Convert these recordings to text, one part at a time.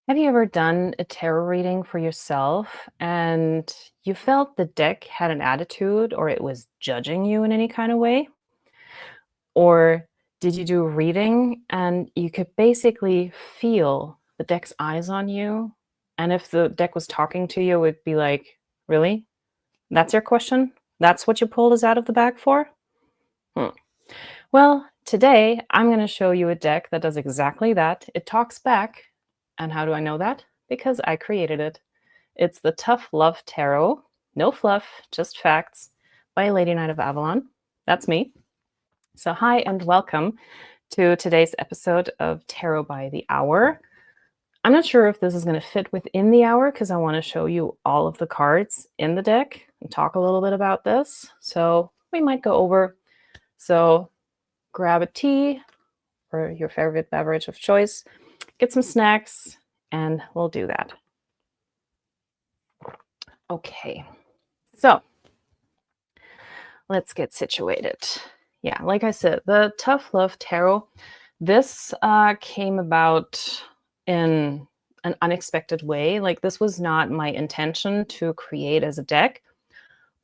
Have you ever done a tarot reading for yourself and you felt the deck had an attitude or it was judging you in any kind of way? Or did you do a reading and you could basically feel the deck's eyes on you? And if the deck was talking to you, it would be like, really? That's your question? That's what you pulled us out of the bag for? Hmm. Well, today I'm going to show you a deck that does exactly that. It talks back. And how do I know that? Because I created it. It's the Tought Love Tarot. No fluff, just facts by LadyKnight of Avalon. That's me. So hi and welcome to today's episode of Tarot by the Hour. I'm not sure if this is going to fit within the hour because I want to show you all of the cards in the deck and talk a little bit about this. So we might go over. So grab a tea or your favorite beverage of choice, get some snacks, and we'll do that. Okay, so let's get situated. Yeah, like I said, the Tought Love Tarot, this came about in an unexpected way. Like, this was not my intention to create as a deck.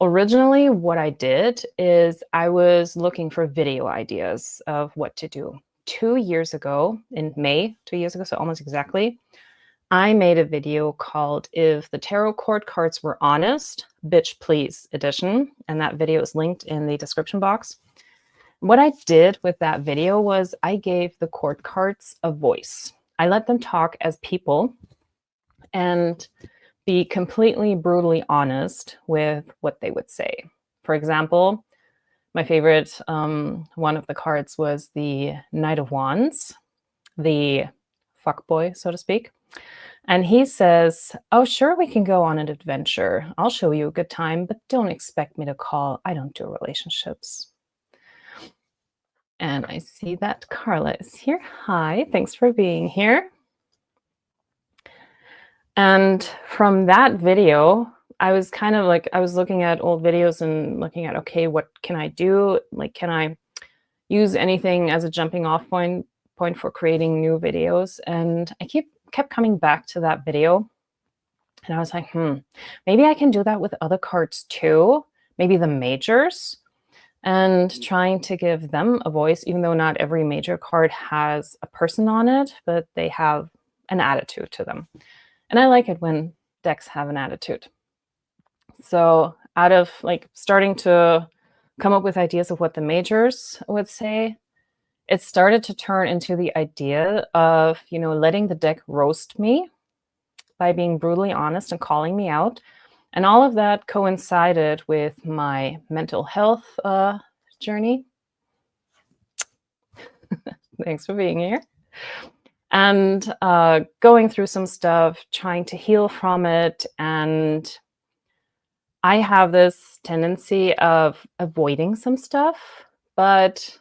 Originally, what I did is I was looking for video ideas of what to do. 2 years ago, in May, 2 years ago, so almost exactly, I made a video called If the Tarot Court Cards Were Honest, Bitch Please edition, and that video is linked in the description box. What I did with that video was I gave the court cards a voice. I let them talk as people and be completely brutally honest with what they would say. For example, my favorite one of the cards was the Knight of Wands, the fuckboy, so to speak. And he says, "Oh, sure, we can go on an adventure. I'll show you a good time, but don't expect me to call. I don't do relationships." And I see that Carla is here. Hi, thanks for being here. And from that video, I was kind of like, I was looking at old videos and looking at, okay, what can I do? Like, can I use anything as a jumping off point for creating new videos? And I kept coming back to that video. And I was like, maybe I can do that with other cards too. Maybe the majors, and trying to give them a voice, even though not every major card has a person on it, but they have an attitude to them. And I like it when decks have an attitude. So out of like starting to come up with ideas of what the majors would say, it started to turn into the idea of, letting the deck roast me by being brutally honest and calling me out. And all of that coincided with my mental health journey. Thanks for being here. And going through some stuff, trying to heal from it. And I have this tendency of avoiding some stuff, but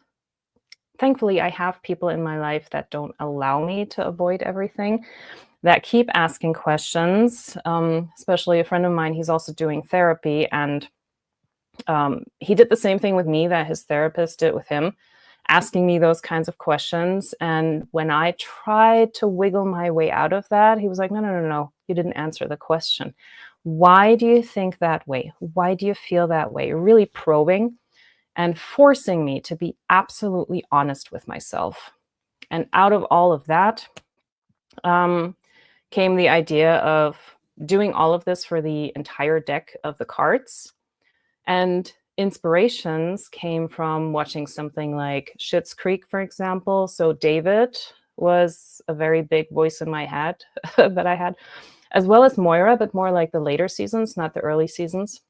thankfully I have people in my life that don't allow me to avoid everything, that keep asking questions, especially a friend of mine. He's also doing therapy, and he did the same thing with me that his therapist did with him, asking me those kinds of questions. And when I tried to wiggle my way out of that, he was like, no, you didn't answer the question. Why do you think that way? Why do you feel that way? Really probing and forcing me to be absolutely honest with myself. And out of all of that came the idea of doing all of this for the entire deck of the cards. And inspirations came from watching something like Schitt's Creek, for example. So David was a very big voice in my head that I had, as well as Moira, but more like the later seasons, not the early seasons.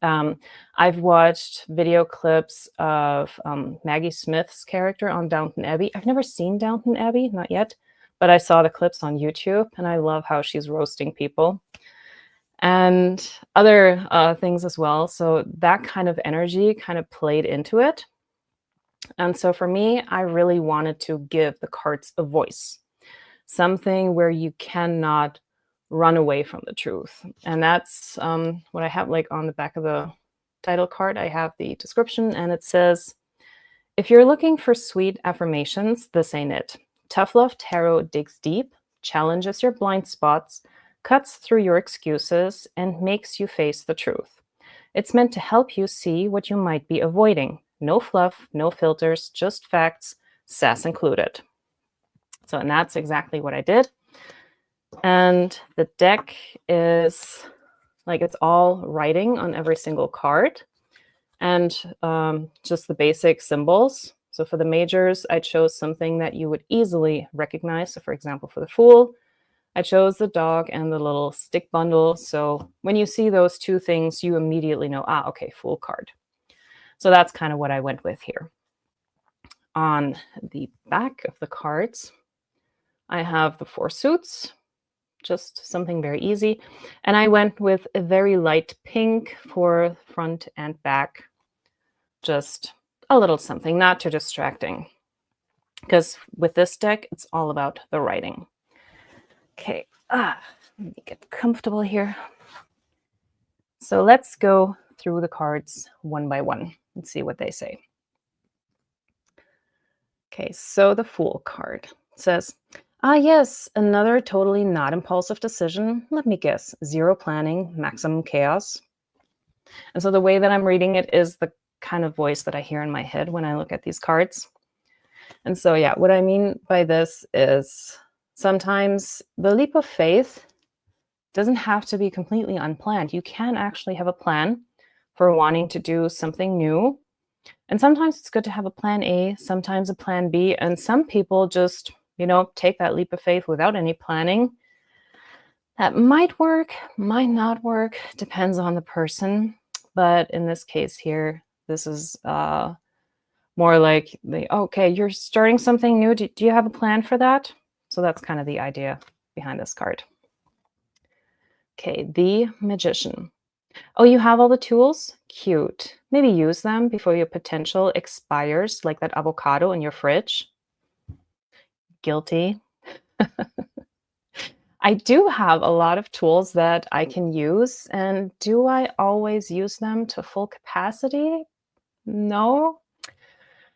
I've watched video clips of Maggie Smith's character on Downton Abbey. I've never seen Downton Abbey, not yet, but I saw the clips on YouTube, and I love how she's roasting people and other things as well. So that kind of energy kind of played into it. And so for me, I really wanted to give the cards a voice, something where you cannot run away from the truth. And that's what I have, like on the back of the title card. I have the description, and it says, "If you're looking for sweet affirmations, this ain't it. Tought Love Tarot digs deep, challenges your blind spots, cuts through your excuses, and makes you face the truth. It's meant to help you see what you might be avoiding. No fluff, no filters, just facts, sass included. So, and that's exactly what I did. And the deck is like it's all writing on every single card and just the basic symbols. So for the majors, I chose something that you would easily recognize. So for example, for the Fool, I chose the dog and the little stick bundle. So when you see those two things, you immediately know, okay, Fool card. So that's kind of what I went with here. On the back of the cards, I have the 4 suits, just something very easy. And I went with a very light pink for front and back. Just a little something, not too distracting. Because with this deck, it's all about the writing. Okay, let me get comfortable here. So let's go through the cards one by one and see what they say. Okay, so the Fool card says, yes, another totally not impulsive decision. Let me guess, 0 planning, maximum chaos. And so the way that I'm reading it is the kind of voice that I hear in my head when I look at these cards. And so, yeah, what I mean by this is sometimes the leap of faith doesn't have to be completely unplanned. You can actually have a plan for wanting to do something new. And sometimes it's good to have a plan A, sometimes a plan B. And some people just, take that leap of faith without any planning. That might work, might not work, depends on the person. But in this case here, this is more like, okay, you're starting something new. Do you have a plan for that? So that's kind of the idea behind this card. Okay, the Magician. Oh, you have all the tools? Cute. Maybe use them before your potential expires, like that avocado in your fridge. Guilty. I do have a lot of tools that I can use, and do I always use them to full capacity? No.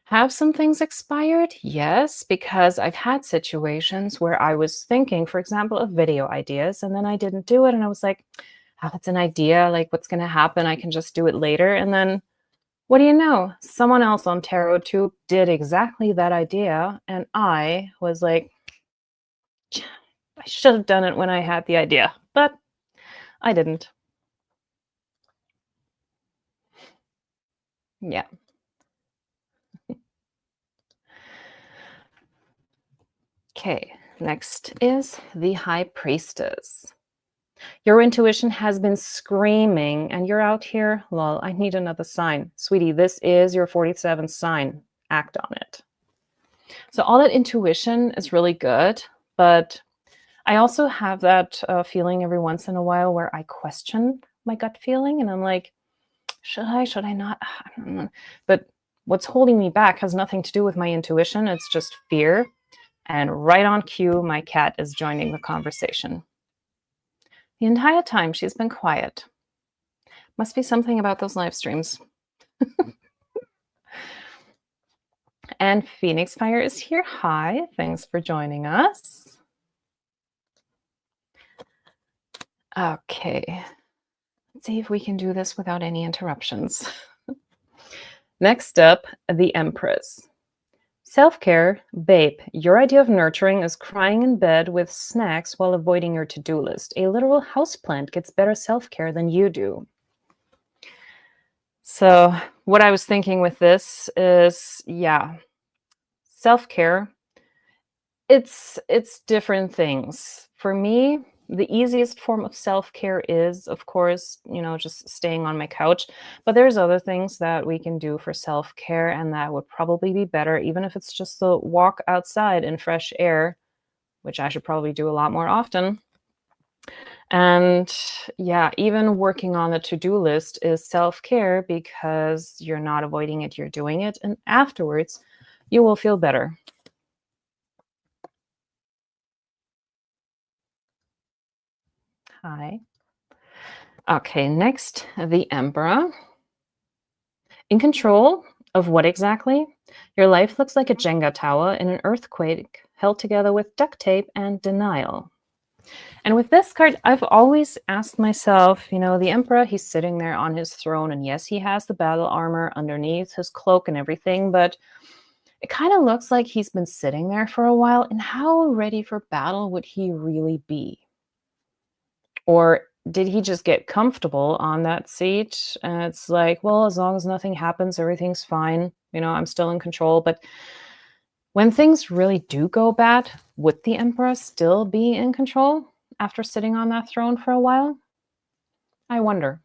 Have some things expired? Yes, because I've had situations where I was thinking, for example, of video ideas, and then I didn't do it, and I was like, it's an idea, like what's going to happen? I can just do it later. And then what do you know? Someone else on TarotTube did exactly that idea, and I was like, I should have done it when I had the idea, but I didn't. Yeah. Okay, next is the High Priestess. Your intuition has been screaming, and you're out here, lol, I need another sign. Sweetie, this is your 47th sign. Act on it. So all that intuition is really good, but I also have that feeling every once in a while where I question my gut feeling, and I'm like, should I not? I don't know. But what's holding me back has nothing to do with my intuition. It's just fear. And right on cue, my cat is joining the conversation. The entire time she's been quiet. Must be something about those live streams. And Phoenix Fire is here. Hi, thanks for joining us. Okay, let's see if we can do this without any interruptions. Next up, the Empress. Self-care, babe, your idea of nurturing is crying in bed with snacks while avoiding your to-do list. A literal houseplant gets better self-care than you do. So what I was thinking with this is, yeah, self-care, it's different things. For me, the easiest form of self-care is, of course, just staying on my couch. But there's other things that we can do for self-care, and that would probably be better, even if it's just a walk outside in fresh air, which I should probably do a lot more often. And yeah, even working on the to-do list is self-care because you're not avoiding it, you're doing it. And afterwards, you will feel better. Hi. Okay, next, the Emperor. In control, Of what exactly? Your life looks like a Jenga tower in an earthquake held together with duct tape and denial. And with this card, I've always asked myself, the Emperor, he's sitting there on his throne, and yes, he has the battle armor underneath his cloak and everything, but it kind of looks like he's been sitting there for a while, and how ready for battle would he really be? Or did he just get comfortable on that seat? And it's like, well, as long as nothing happens, everything's fine. I'm still in control. But when things really do go bad, would the Emperor still be in control after sitting on that throne for a while? I wonder.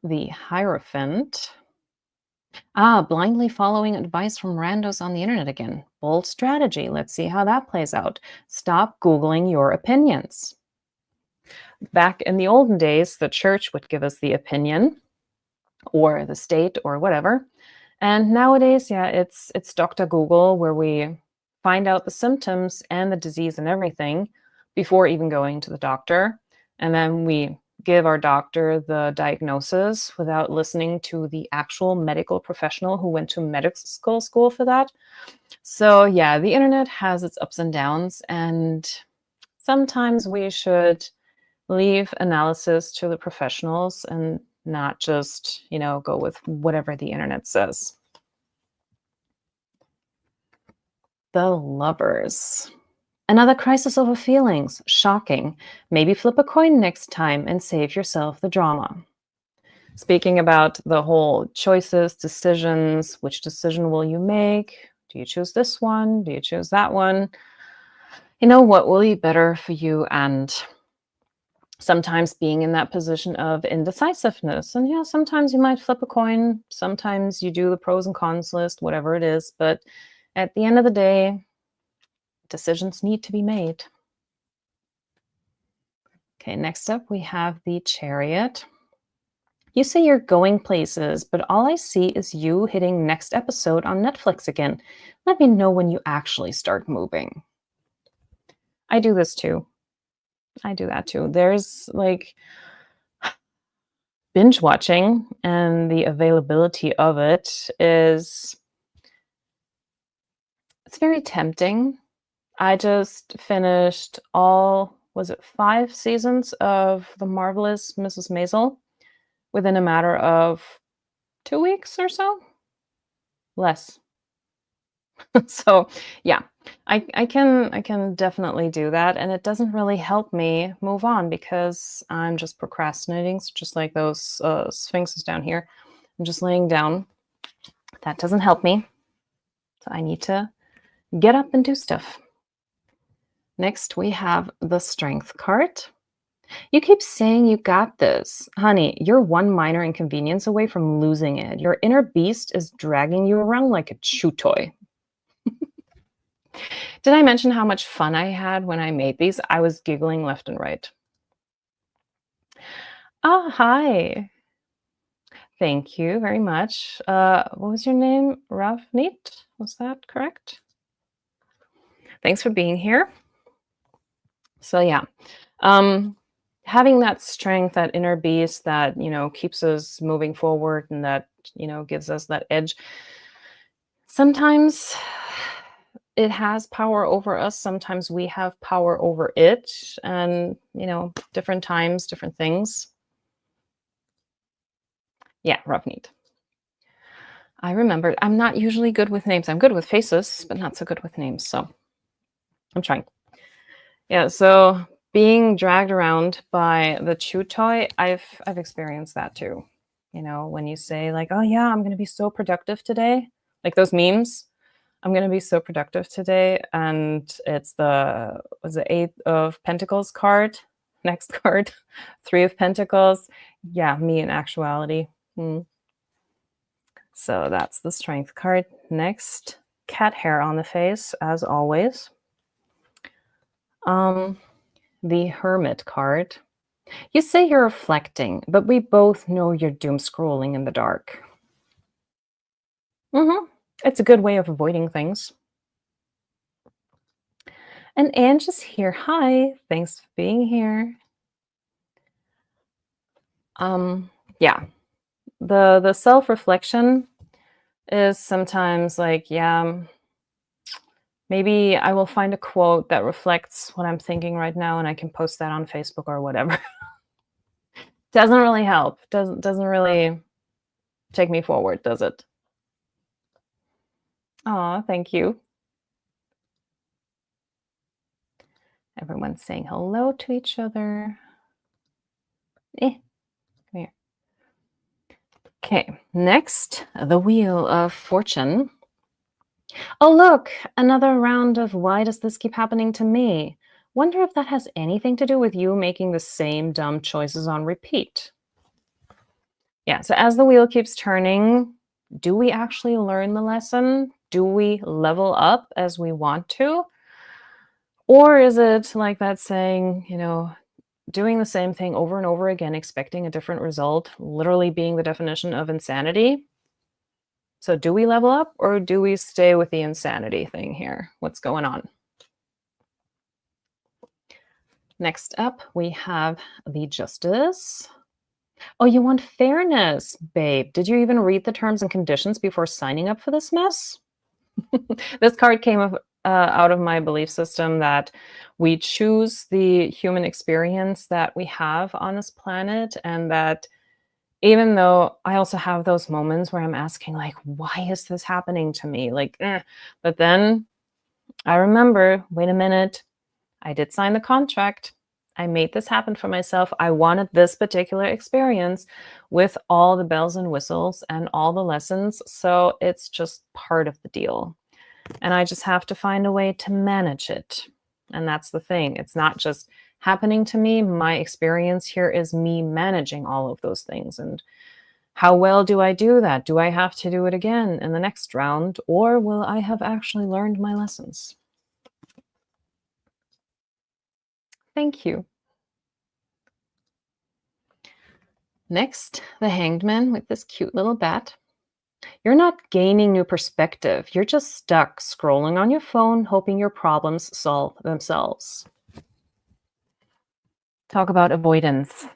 The Hierophant. Blindly following advice from randos on the internet again. Bold strategy. Let's see how that plays out. Stop Googling your opinions. Back in the olden days, the church would give us the opinion, or the state, or whatever. And nowadays, yeah, it's Dr. Google, where we find out the symptoms and the disease and everything before even going to the doctor. And then we give our doctor the diagnosis without listening to the actual medical professional who went to medical school for that. So yeah, the internet has its ups and downs, and sometimes we should leave analysis to the professionals and not just, go with whatever the internet says. The Lovers. Another crisis over feelings. Shocking. Maybe flip a coin next time and save yourself the drama. Speaking about the whole choices, decisions, which decision will you make? Do you choose this one? Do you choose that one? What will be better for you? And sometimes being in that position of indecisiveness. And yeah, sometimes you might flip a coin. Sometimes you do the pros and cons list, whatever it is. But at the end of the day, decisions need to be made. Okay, next up we have the Chariot. You say you're going places, but all I see is you hitting next episode on Netflix again. Let me know when you actually start moving. I do this too. I do that too. There's like binge watching, and the availability of it it's very tempting. I just finished was it 5 seasons of The Marvelous Mrs. Maisel within a matter of 2 weeks or so? Less. So, yeah, I can definitely do that, and it doesn't really help me move on because I'm just procrastinating, just like those, sphinxes down here. I'm just laying down. That doesn't help me, so I need to get up and do stuff. Next, we have the Strength card. You keep saying you got this. Honey, you're one minor inconvenience away from losing it. Your inner beast is dragging you around like a chew toy. Did I mention how much fun I had when I made these? I was giggling left and right. Oh, hi. Thank you very much. What was your name? Ravneet? Was that correct? Thanks for being here. So yeah, having that strength, that inner beast that, keeps us moving forward and that, gives us that edge. Sometimes it has power over us. Sometimes we have power over it, and, different times, different things. Yeah, Ravneet. I remembered. I'm not usually good with names. I'm good with faces, but not so good with names. So I'm trying. Yeah, so being dragged around by the chew toy, I've experienced that too. When you say like, "Oh yeah, I'm going to be so productive today," like those memes. I'm going to be so productive today, and it's the Eight of Pentacles card. Next card, Three of Pentacles. Yeah, me in actuality. So that's the Strength card. Next, cat hair on the face, as always. The Hermit card. You say you're reflecting, but we both know you're doom scrolling in the dark. It's a good way of avoiding things. And Ange is here. Hi, thanks for being here. Yeah, The self-reflection is sometimes like, yeah, maybe I will find a quote that reflects what I'm thinking right now and I can post that on Facebook or whatever. Doesn't really help. Doesn't really take me forward, does it? Aw, thank you. Everyone's saying hello to each other. Come here. Okay, next, the Wheel of Fortune. Oh, look, another round of why does this keep happening to me? Wonder if that has anything to do with you making the same dumb choices on repeat. Yeah, so as the wheel keeps turning, do we actually learn the lesson? Do we level up as we want to? Or is it like that saying, doing the same thing over and over again, expecting a different result, literally being the definition of insanity? So do we level up or do we stay with the insanity thing here? What's going on? Next up, we have the Justice. Oh, you want fairness, babe. Did you even read the terms and conditions before signing up for this mess? This card came out of my belief system that we choose the human experience that we have on this planet, and that even though I also have those moments where I'm asking, like, why is this happening to me? Like, but then I remember, wait a minute, I did sign the contract. I made this happen for myself. I wanted this particular experience with all the bells and whistles and all the lessons. So it's just part of the deal. And I just have to find a way to manage it. And that's the thing. It's not just happening to me. My experience here is me managing all of those things. And how well do I do that? Do I have to do it again in the next round? Or will I have actually learned my lessons? Thank you. Next, the Hanged Man with this cute little bat. You're not gaining new perspective. You're just stuck scrolling on your phone, hoping your problems solve themselves. Talk about avoidance.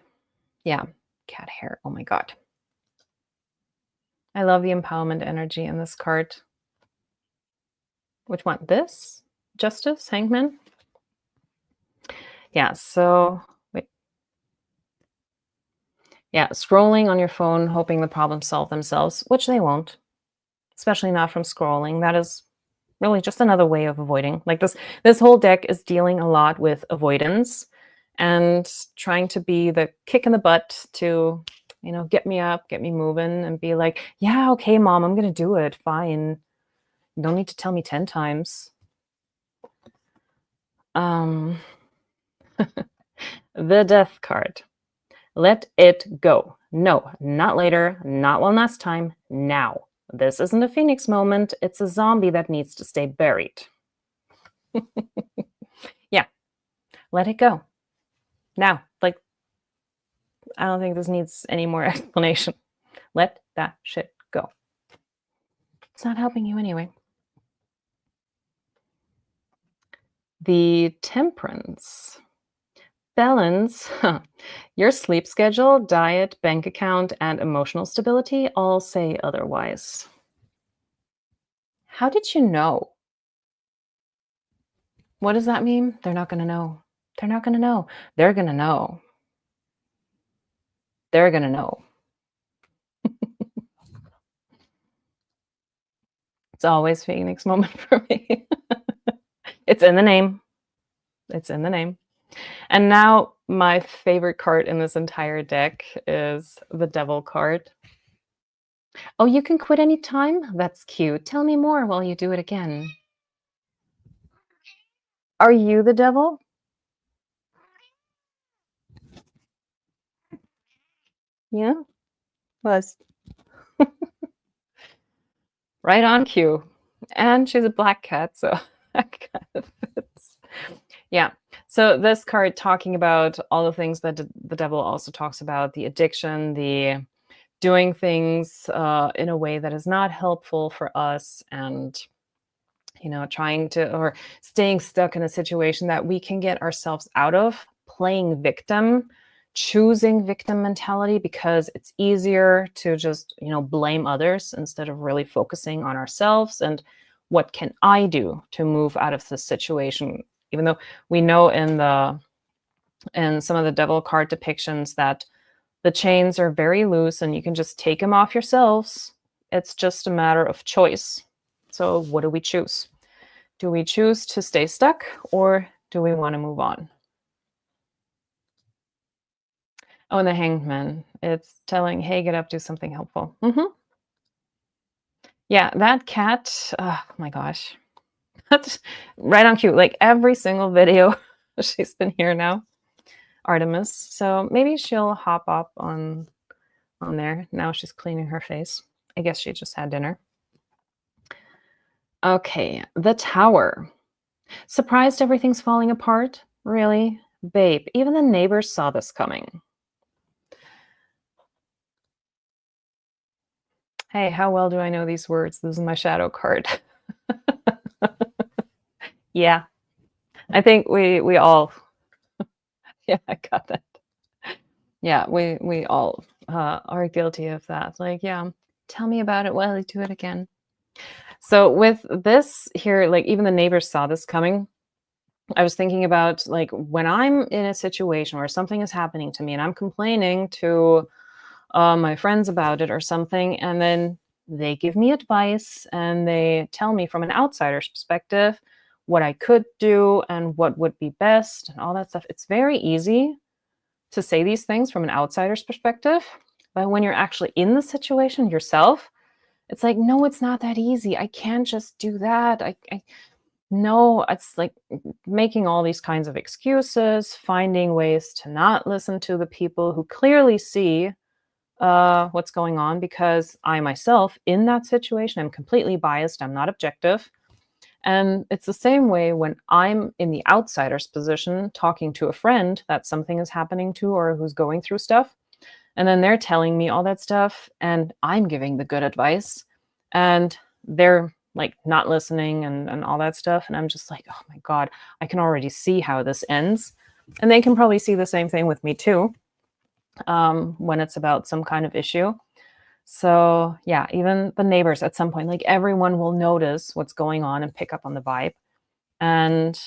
Yeah, cat hair. Oh my God. I love the empowerment energy in this card. Which one? This? Justice? Hangman? Yeah, so wait. Yeah, scrolling on your phone, hoping the problems solve themselves, which they won't, especially not from scrolling. That is really just another way of avoiding. Like this whole deck is dealing a lot with avoidance and trying to be the kick in the butt to, get me up, get me moving, and be like, yeah, okay, mom, I'm gonna do it. Fine. You don't need to tell me 10 times. The Death card. Let it go. No, not later, not one last time, now. This isn't a Phoenix moment. It's a zombie that needs to stay buried. Yeah, let it go. Now, like, I don't think this needs any more explanation. Let that shit go. It's not helping you anyway. The Temperance. Balance. Your sleep schedule, diet, bank account, and emotional stability all say otherwise. How did you know? What does that mean? They're not going to know. They're not going to know. They're going to know. They're going to know. It's always Phoenix moment for me. It's in the name. It's in the name. And now my favorite card in this entire deck is the Devil card. Oh, you can quit anytime? That's cute. Tell me more while you do it again. Are you the devil? Yeah, was. Right on cue. And she's a black cat, so that kind of fits. Yeah. So this card talking about all the things that the devil also talks about, the addiction, the doing things in a way that is not helpful for us, and trying to, or staying stuck in a situation that we can get ourselves out of, playing victim choosing victim mentality because it's easier to just, blame others instead of really focusing on ourselves and what can I do to move out of this situation. Even though we know in some of the devil card depictions that the chains are very loose and you can just take them off yourselves. It's just a matter of choice. So what do we choose? Do we choose to stay stuck or do we want to move on? Oh, and the Hanged Man. It's telling, hey, get up, do something helpful. Yeah, that cat, oh my gosh. That's right on cue. Like every single video, she's been here now, Artemis. So maybe she'll hop up on there. Now she's cleaning her face. I guess she just had dinner. Okay, the Tower. Surprised everything's falling apart? Really? Babe, even the neighbors saw this coming. Hey, how well do I know these words? This is my shadow card. Yeah, I think we all yeah, I got that. Yeah, we all are guilty of that. Like, yeah, tell me about it while I do it again. So with this here, like even the neighbors saw this coming. I was thinking about like when I'm in a situation where something is happening to me and I'm complaining to my friends about it or something, and then they give me advice and they tell me from an outsider's perspective what I could do and what would be best and all that stuff. It's very easy to say these things from an outsider's perspective, but when you're actually in the situation yourself, it's like, no, it's not that easy. I can't just do that. I no, it's like making all these kinds of excuses, finding ways to not listen to the people who clearly see what's going on, because I myself in that situation am completely biased. I'm not objective. And it's the same way when I'm in the outsider's position talking to a friend that something is happening to or who's going through stuff. And then they're telling me all that stuff and I'm giving the good advice and they're like not listening and all that stuff. And I'm just like, oh my God, I can already see how this ends. And they can probably see the same thing with me too, when it's about some kind of issue. So yeah, even the neighbors at some point, like everyone will notice what's going on and pick up on the vibe. And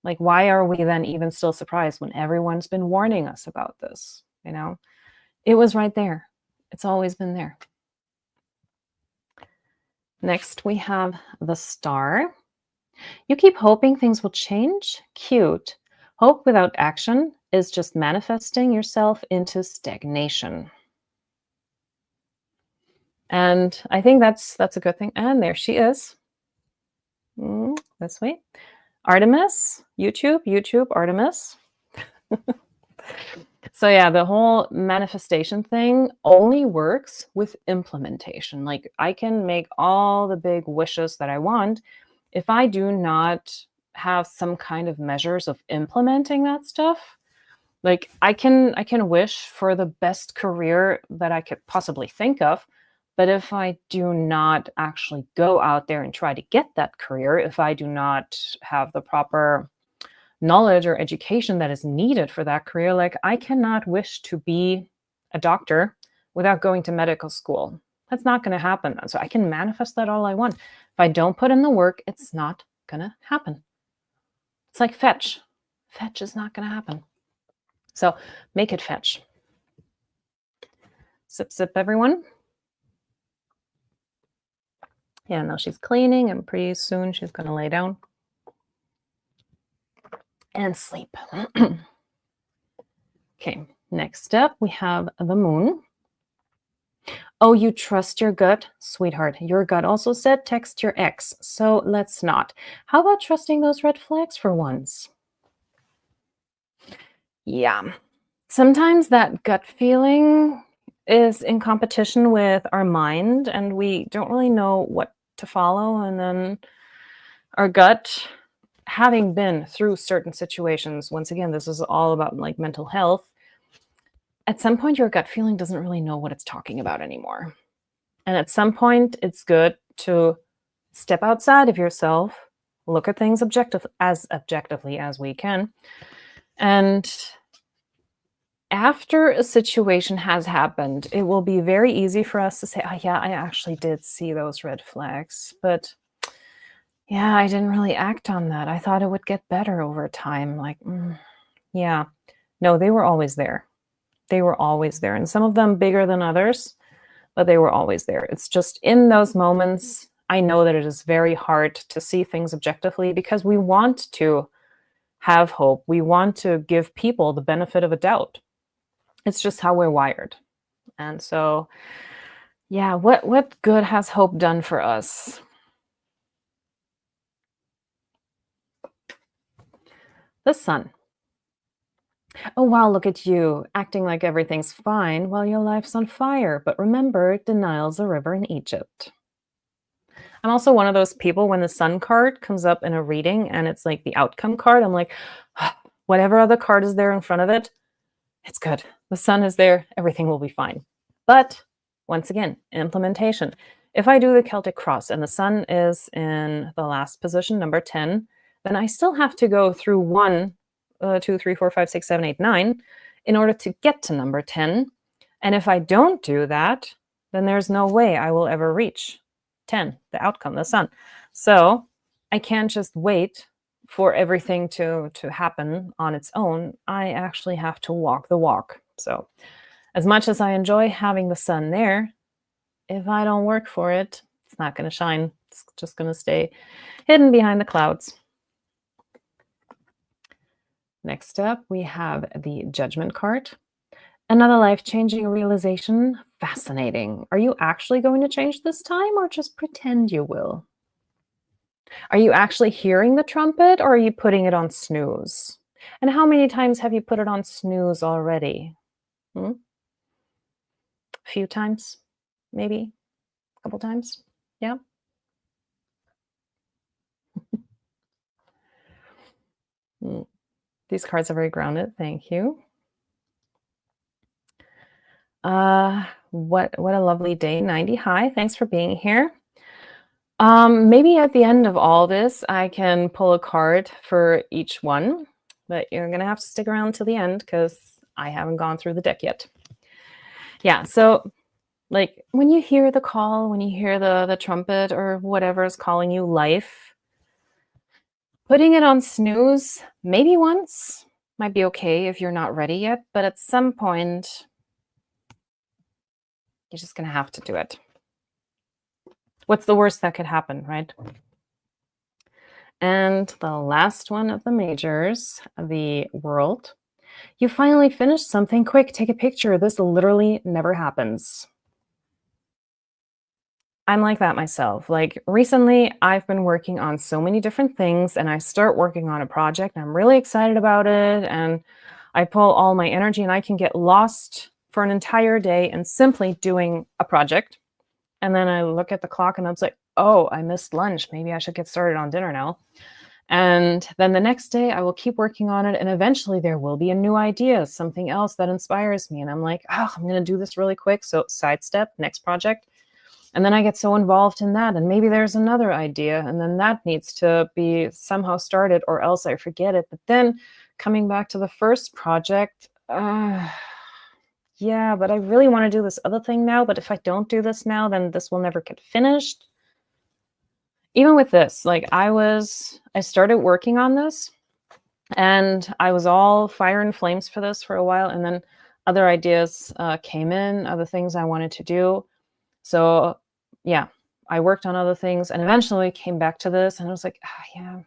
like, why are we then even still surprised when everyone's been warning us about this? It was right there. It's always been there. Next, we have the Star. You keep hoping things will change? Cute. Hope without action is just manifesting yourself into stagnation. And I think that's a good thing. And there she is. This way. Artemis, YouTube, Artemis. So yeah, the whole manifestation thing only works with implementation. Like I can make all the big wishes that I want. If I do not have some kind of measures of implementing that stuff, like I can wish for the best career that I could possibly think of. But if I do not actually go out there and try to get that career, if I do not have the proper knowledge or education that is needed for that career, like I cannot wish to be a doctor without going to medical school. That's not going to happen. So I can manifest that all I want. If I don't put in the work, it's not going to happen. It's like fetch. Fetch is not going to happen. So make it fetch. Sip, sip, everyone. Yeah, now she's cleaning and pretty soon she's going to lay down and sleep. Okay, next up we have the Moon. Oh, you trust your gut? Sweetheart, your gut also said text your ex, so let's not. How about trusting those red flags for once? Yeah, sometimes that gut feeling is in competition with our mind and we don't really know what to follow, and then our gut, having been through certain situations, once again, this is all about like mental health, at some point your gut feeling doesn't really know what it's talking about anymore. And at some point it's good to step outside of yourself, look at things objectively as we can, and After a situation has happened, it will be very easy for us to say, oh, yeah, I actually did see those red flags, but yeah, I didn't really act on that. I thought it would get better over time. Like, yeah, no, they were always there. They were always there. And some of them bigger than others, but they were always there. It's just in those moments, I know that it is very hard to see things objectively because we want to have hope. We want to give people the benefit of a doubt. It's just how we're wired. And so, yeah, what good has hope done for us? The sun. Oh, wow, look at you, acting like everything's fine while your life's on fire. But remember, denial's a river in Egypt. I'm also one of those people when the sun card comes up in a reading and it's like the outcome card, I'm like, whatever other card is there in front of it, it's good. The sun is there, everything will be fine. But once again, implementation. If I do the Celtic cross and the sun is in the last position, number 10, then I still have to go through 1, 2, 3, 4, 5, 6, 7, 8, 9 in order to get to number 10. And if I don't do that, then there's no way I will ever reach 10, the outcome, the sun. So I can't just wait for everything to happen on its own. I actually have to walk the walk. So as much as I enjoy having the sun there, if I don't work for it, it's not going to shine. It's just going to stay hidden behind the clouds. Next up, we have the Judgment card. Another life-changing realization. Fascinating. Are you actually going to change this time or just pretend you will? Are you actually hearing the trumpet or are you putting it on snooze? And how many times have you put it on snooze already? A few times? Maybe? A couple times? Yeah? These cards are very grounded. Thank you. What a lovely day. 90. Hi, thanks for being here. Maybe at the end of all this, I can pull a card for each one, but you're going to have to stick around to the end because I haven't gone through the deck yet. Yeah, so like when you hear the call, when you hear the trumpet or whatever is calling you life, putting it on snooze, maybe once might be okay if you're not ready yet, but at some point, you're just going to have to do it. What's the worst that could happen, right? And the last one of the majors, the World. You finally finished something. Quick, take a picture. This literally never happens. I'm like that myself. Like recently, I've been working on so many different things and I start working on a project and I'm really excited about it and I pull all my energy and I can get lost for an entire day in simply doing a project. And then I look at the clock and I was like, oh, I missed lunch. Maybe I should get started on dinner now. And then the next day I will keep working on it. And eventually there will be a new idea, something else that inspires me. And I'm like, oh, I'm going to do this really quick. So sidestep, next project. And then I get so involved in that. And maybe there's another idea. And then that needs to be somehow started or else I forget it. But then coming back to the first project, yeah, but I really want to do this other thing now. But if I don't do this now, then this will never get finished. Even with this, like I started working on this and I was all fire and flames for this for a while. And then other ideas came in, other things I wanted to do. So yeah, I worked on other things and eventually came back to this and I was like, yeah,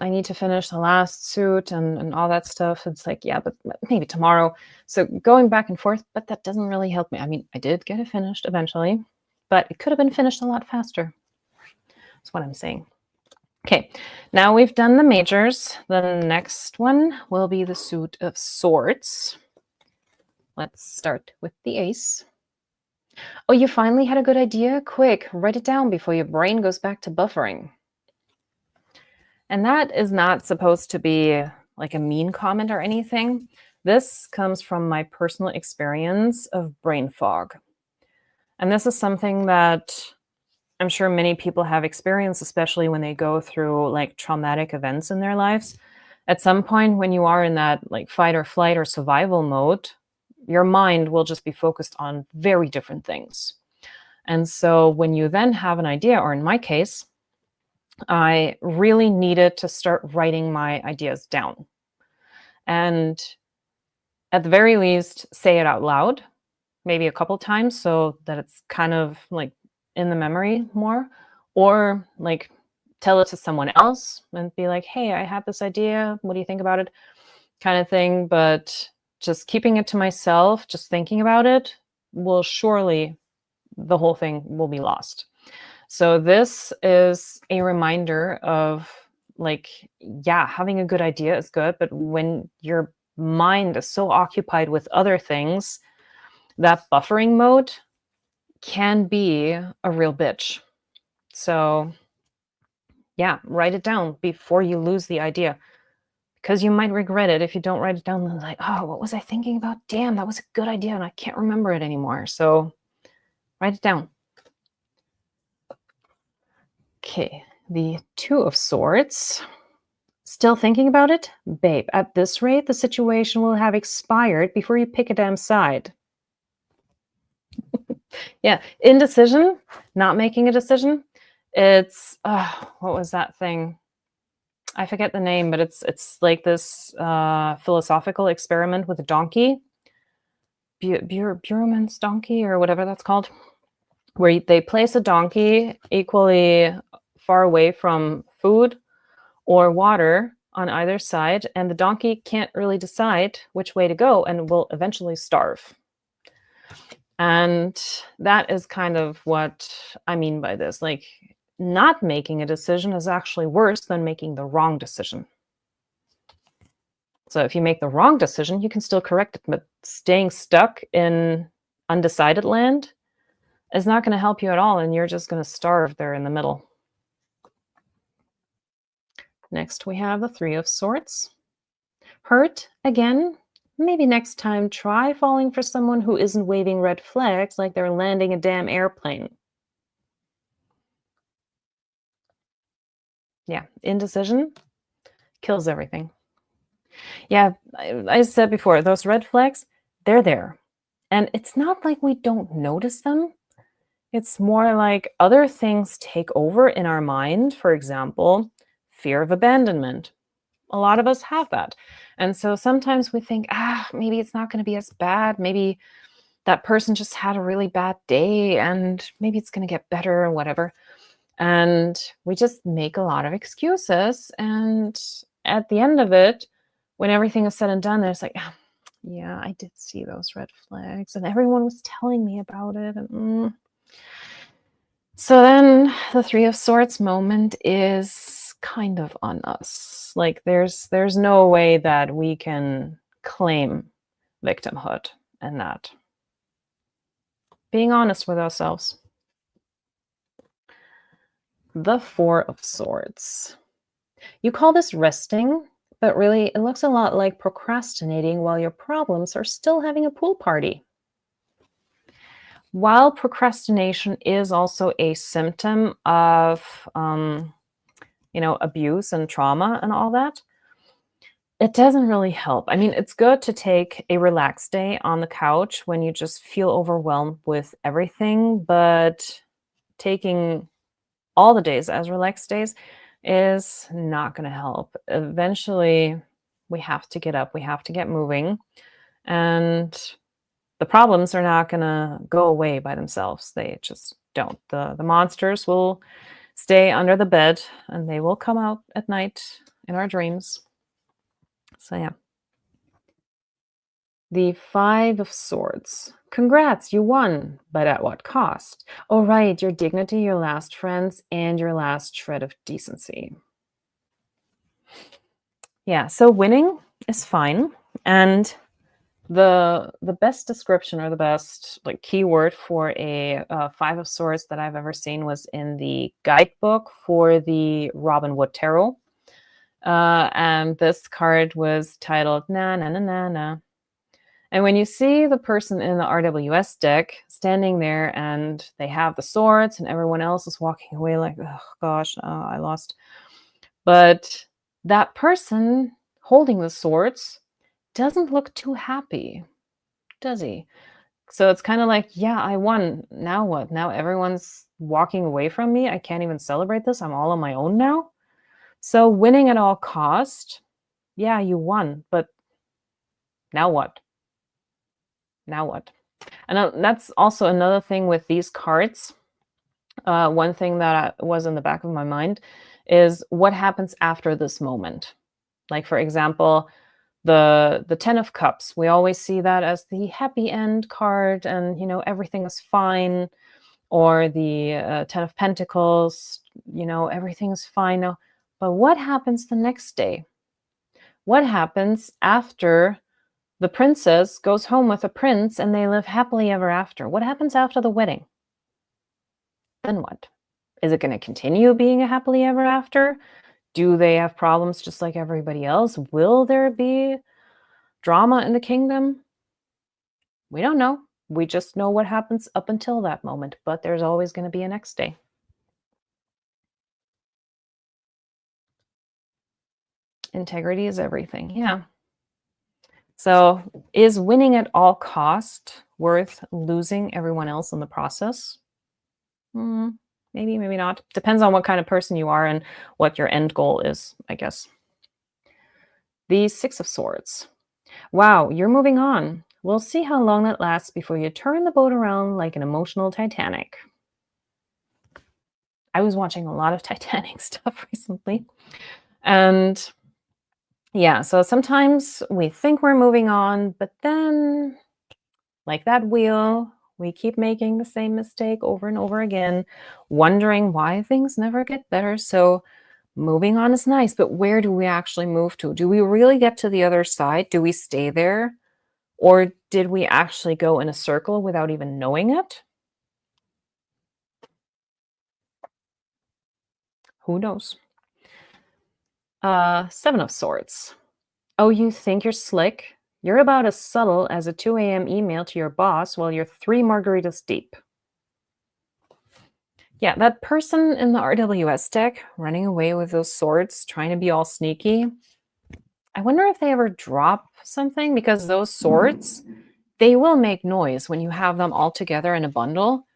I need to finish the last suit and all that stuff. It's like, yeah, but maybe tomorrow. So going back and forth, but that doesn't really help me. I mean, I did get it finished eventually, but it could have been finished a lot faster. That's what I'm saying. Okay, now we've done the majors. The next one will be the Suit of Swords. Let's start with the Ace. Oh, you finally had a good idea? Quick, write it down before your brain goes back to buffering. And that is not supposed to be like a mean comment or anything. This comes from my personal experience of brain fog. And this is something that I'm sure many people have experienced, especially when they go through like traumatic events in their lives. At some point when you are in that like fight or flight or survival mode, your mind will just be focused on very different things. And so when you then have an idea, or in my case, I really needed to start writing my ideas down. And at the very least, say it out loud, maybe a couple times so that it's kind of like in the memory more, or like tell it to someone else and be like, hey, I had this idea. What do you think about it? Kind of thing. But just keeping it to myself, just thinking about it, will surely, the whole thing will be lost. So this is a reminder of like, yeah, having a good idea is good, but when your mind is so occupied with other things, that buffering mode can be a real bitch. So yeah, write it down before you lose the idea, because you might regret it if you don't write it down. Like, oh, what was I thinking about? Damn, that was a good idea and I can't remember it anymore. So write it down. Okay, the Two of Swords. Still thinking about it? Babe, at this rate, the situation will have expired before you pick a damn side. Yeah, indecision, not making a decision. It's, what was that thing? I forget the name, but it's like this philosophical experiment with a donkey. Buhrmann's donkey or whatever that's called, where they place a donkey equally far away from food or water on either side, and the donkey can't really decide which way to go and will eventually starve. And that is kind of what I mean by this. Like, not making a decision is actually worse than making the wrong decision. So if you make the wrong decision, you can still correct it, but staying stuck in undecided land is not going to help you at all, and you're just going to starve there in the middle. Next, we have the Three of Swords. Hurt, again. Maybe next time try falling for someone who isn't waving red flags like they're landing a damn airplane. Yeah, indecision kills everything. Yeah, I said before, those red flags, they're there. And it's not like we don't notice them. It's more like other things take over in our mind. For example, fear of abandonment. A lot of us have that. And so sometimes we think, maybe it's not going to be as bad. Maybe that person just had a really bad day and maybe it's going to get better or whatever. And we just make a lot of excuses. And at the end of it, when everything is said and done, there's like, yeah, I did see those red flags and everyone was telling me about it. And, So then the Three of Swords moment is kind of on us. Like there's no way that we can claim victimhood in that. Being honest with ourselves. The Four of Swords. You call this resting, but really it looks a lot like procrastinating while your problems are still having a pool party. While procrastination is also a symptom of, abuse and trauma and all that, it doesn't really help. I mean, it's good to take a relaxed day on the couch when you just feel overwhelmed with everything, but taking all the days as relaxed days is not going to help. Eventually, we have to get up, we have to get moving, and the problems are not going to go away by themselves. They just don't. The monsters will stay under the bed and they will come out at night in our dreams. So yeah. The Five of Swords. Congrats, you won, but at what cost? Oh, right, your dignity, your last friends, and your last shred of decency. Yeah, so winning is fine. And the best description or the best like keyword for a Five of Swords that I've ever seen was in the guidebook for the Robin Wood Tarot. And this card was titled Na Na Na Na Na. And when you see the person in the RWS deck standing there and they have the swords and everyone else is walking away like, oh gosh, I lost. But that person holding the swords doesn't look too happy, does he? So it's kind of like, yeah, I won. Now what? Now everyone's walking away from me. I can't even celebrate this. I'm all on my own now. So winning at all cost, yeah, you won, but now what? Now what? And that's also another thing with these cards. One thing that was in the back of my mind is what happens after this moment. Like, for example, the 10 of Cups. We always see that as the happy end card, and everything is fine. Or the 10 of Pentacles, everything is fine now. But what happens the next day? What happens after the princess goes home with the prince and they live happily ever after? What happens after the wedding? Then what? Is it going to continue being a happily ever after? Do they have problems just like everybody else? Will there be drama in the kingdom? We don't know. We just know what happens up until that moment, but there's always going to be a next day. Integrity is everything. Yeah. So is winning at all cost worth losing everyone else in the process? Maybe, maybe not. Depends on what kind of person you are and what your end goal is, I guess. The Six of Swords. Wow, you're moving on. We'll see how long that lasts before you turn the boat around like an emotional Titanic. I was watching a lot of Titanic stuff recently. And yeah, so sometimes we think we're moving on, but then, like that wheel, we keep making the same mistake over and over again, wondering why things never get better. So moving on is nice, but where do we actually move to? Do we really get to the other side? Do we stay there? Or did we actually go in a circle without even knowing it? Who knows? Seven of Swords. Oh, you think you're slick? You're about as subtle as a 2 a.m. email to your boss while you're 3 margaritas deep. Yeah, that person in the RWS deck running away with those swords, trying to be all sneaky. I wonder if they ever drop something, because those swords, they will make noise when you have them all together in a bundle.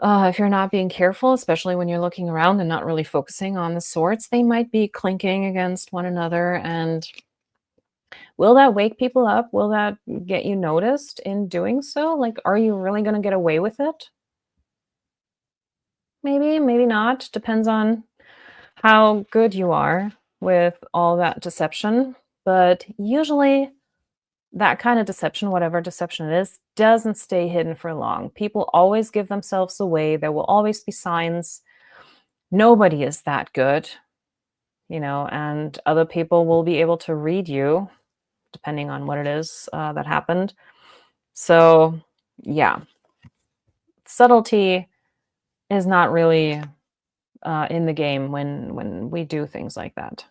If you're not being careful, especially when you're looking around and not really focusing on the swords, they might be clinking against one another. And will that wake people up? Will that get you noticed in doing so? Like, are you really going to get away with it? Maybe, maybe not. Depends on how good you are with all that deception. But usually that kind of deception, whatever deception it is, doesn't stay hidden for long. People always give themselves away. There will always be signs. Nobody is that good, and other people will be able to read you depending on what it is that happened. So, yeah, subtlety is not really in the game when we do things like that.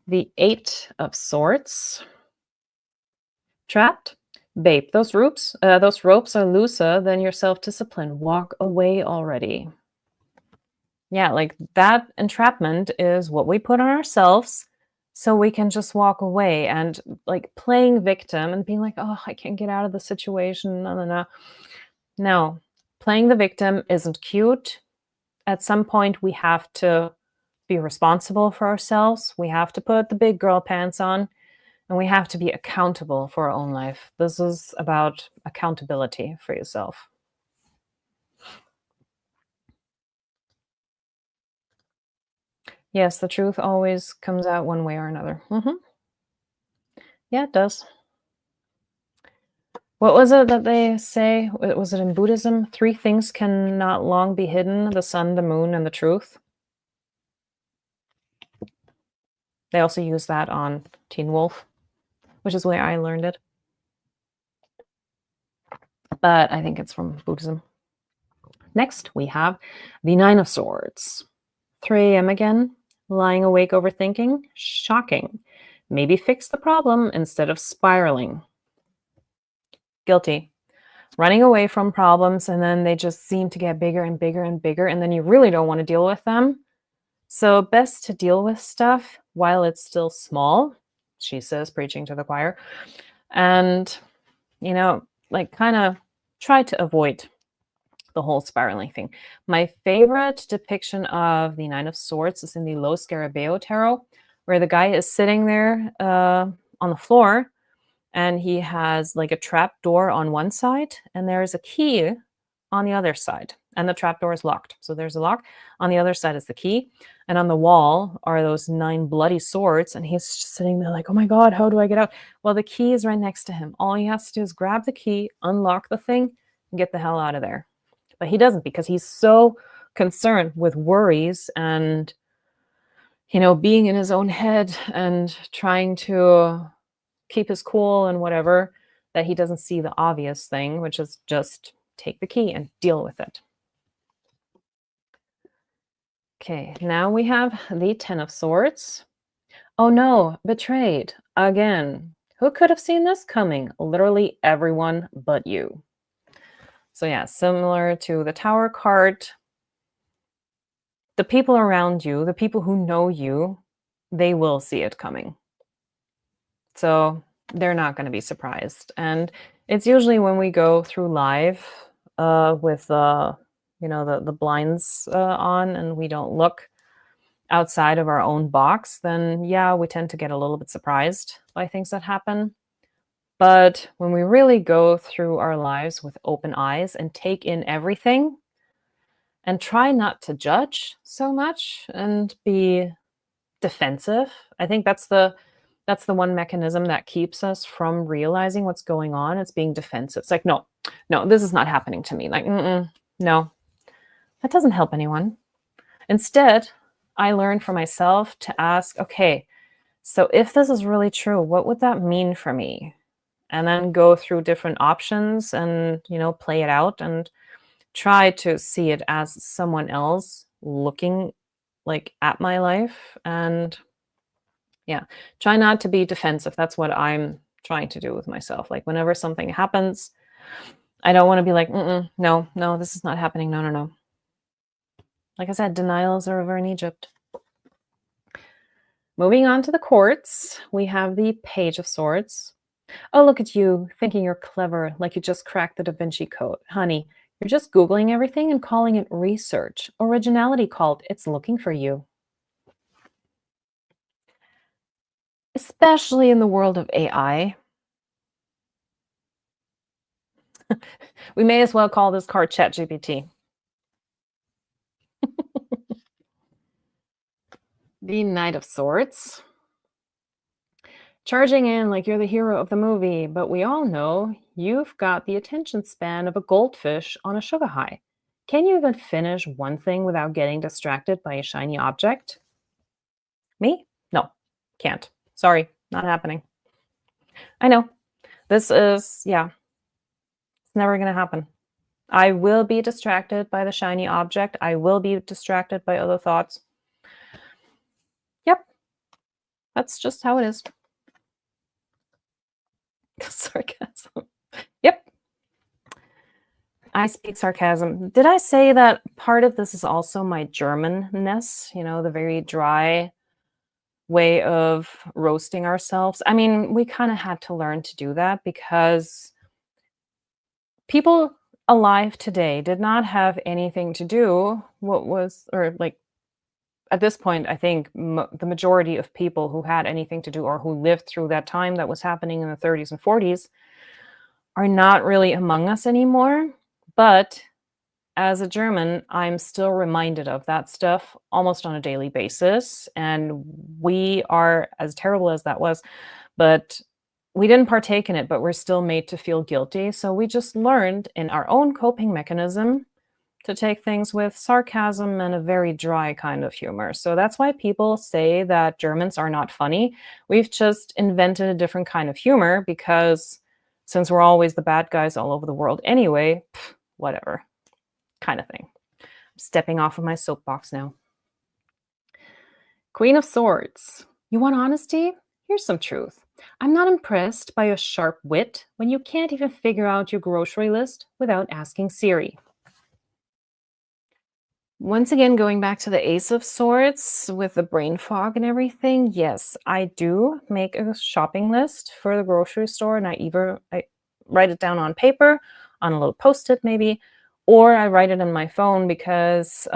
The Eight of Swords. Trapped? Babe, those ropes are looser than your self-discipline. Walk away already. Yeah, like that entrapment is what we put on ourselves so we can just walk away, and like playing victim and being like, oh, I can't get out of the situation. No. No, playing the victim isn't cute. At some point, we have to be responsible for ourselves. We have to put the big girl pants on, and we have to be accountable for our own life. This is about accountability for yourself. Yes, the truth always comes out one way or another. Yeah, it does. What was it that they say? Was it in Buddhism? 3 things cannot long be hidden: the sun, the moon, and the truth. They also use that on Teen Wolf, which is where I learned it. But I think it's from Buddhism. Next, we have the Nine of Swords. 3 a.m. again. Lying awake overthinking. Shocking. Maybe fix the problem instead of spiraling. Guilty. Running away from problems, and then they just seem to get bigger and bigger and bigger, and then you really don't want to deal with them. So best to deal with stuff while it's still small, she says, preaching to the choir. And, like kind of try to avoid the whole spiraling thing. My favorite depiction of the Nine of Swords is in the Lo Scarabeo Tarot, where the guy is sitting there on the floor and he has like a trap door on one side and there's a key on the other side. And the trap door is locked. So there's a lock. On the other side is the key. And on the wall are those 9 bloody swords. And he's just sitting there like, oh my God, how do I get out? Well, the key is right next to him. All he has to do is grab the key, unlock the thing, and get the hell out of there. But he doesn't because he's so concerned with worries and, being in his own head and trying to keep his cool and whatever, that he doesn't see the obvious thing, which is just take the key and deal with it. Okay, now we have the 10 of Swords. Oh no, betrayed again. Who could have seen this coming? Literally everyone but you. So yeah, similar to the Tower card, the people around you, the people who know you, they will see it coming. So they're not going to be surprised. And it's usually when we go through live with the blinds on and we don't look outside of our own box, then yeah, we tend to get a little bit surprised by things that happen. But when we really go through our lives with open eyes and take in everything and try not to judge so much and be defensive, I think that's the one mechanism that keeps us from realizing what's going on. It's being defensive. It's like, no, this is not happening to me. Like, no, that doesn't help anyone. Instead, I learned for myself to ask, okay, so if this is really true, what would that mean for me? And then go through different options and, play it out and try to see it as someone else looking like at my life. And yeah, try not to be defensive. That's what I'm trying to do with myself. Like whenever something happens, I don't want to be like, no, this is not happening. No. Like I said, denial is a river in Egypt. Moving on to the courts, we have the Page of Swords. Oh, look at you, thinking you're clever, like you just cracked the Da Vinci Code. Honey, you're just Googling everything and calling it research. Originality called, it's looking for you. Especially in the world of AI. We may as well call this card ChatGPT. The Knight of Swords. Charging in like you're the hero of the movie, but we all know you've got the attention span of a goldfish on a sugar high. Can you even finish one thing without getting distracted by a shiny object? Me? No, can't. Sorry, not happening. I know. This is, it's never going to happen. I will be distracted by the shiny object. I will be distracted by other thoughts. Yep. That's just how it is. Sarcasm. Yep. I speak sarcasm. Did I say that part of this is also my Germanness? The very dry way of roasting ourselves. I mean, we kind of had to learn to do that because people alive today did not have anything to do at this point, I think the majority of people who had anything to do or who lived through that time that was happening in the 30s and 40s are not really among us anymore. But as a German, I'm still reminded of that stuff almost on a daily basis. And we are, as terrible as that was, but we didn't partake in it, but we're still made to feel guilty. So we just learned in our own coping mechanism to take things with sarcasm and a very dry kind of humor. So that's why people say that Germans are not funny. We've just invented a different kind of humor because since we're always the bad guys all over the world anyway, whatever kind of thing. I'm stepping off of my soapbox now. Queen of Swords. You want honesty? Here's some truth. I'm not impressed by your sharp wit when you can't even figure out your grocery list without asking Siri. Once again, going back to the Ace of Swords with the brain fog and everything, yes, I do make a shopping list for the grocery store, and I write it down on paper, on a little post-it maybe, or I write it on my phone because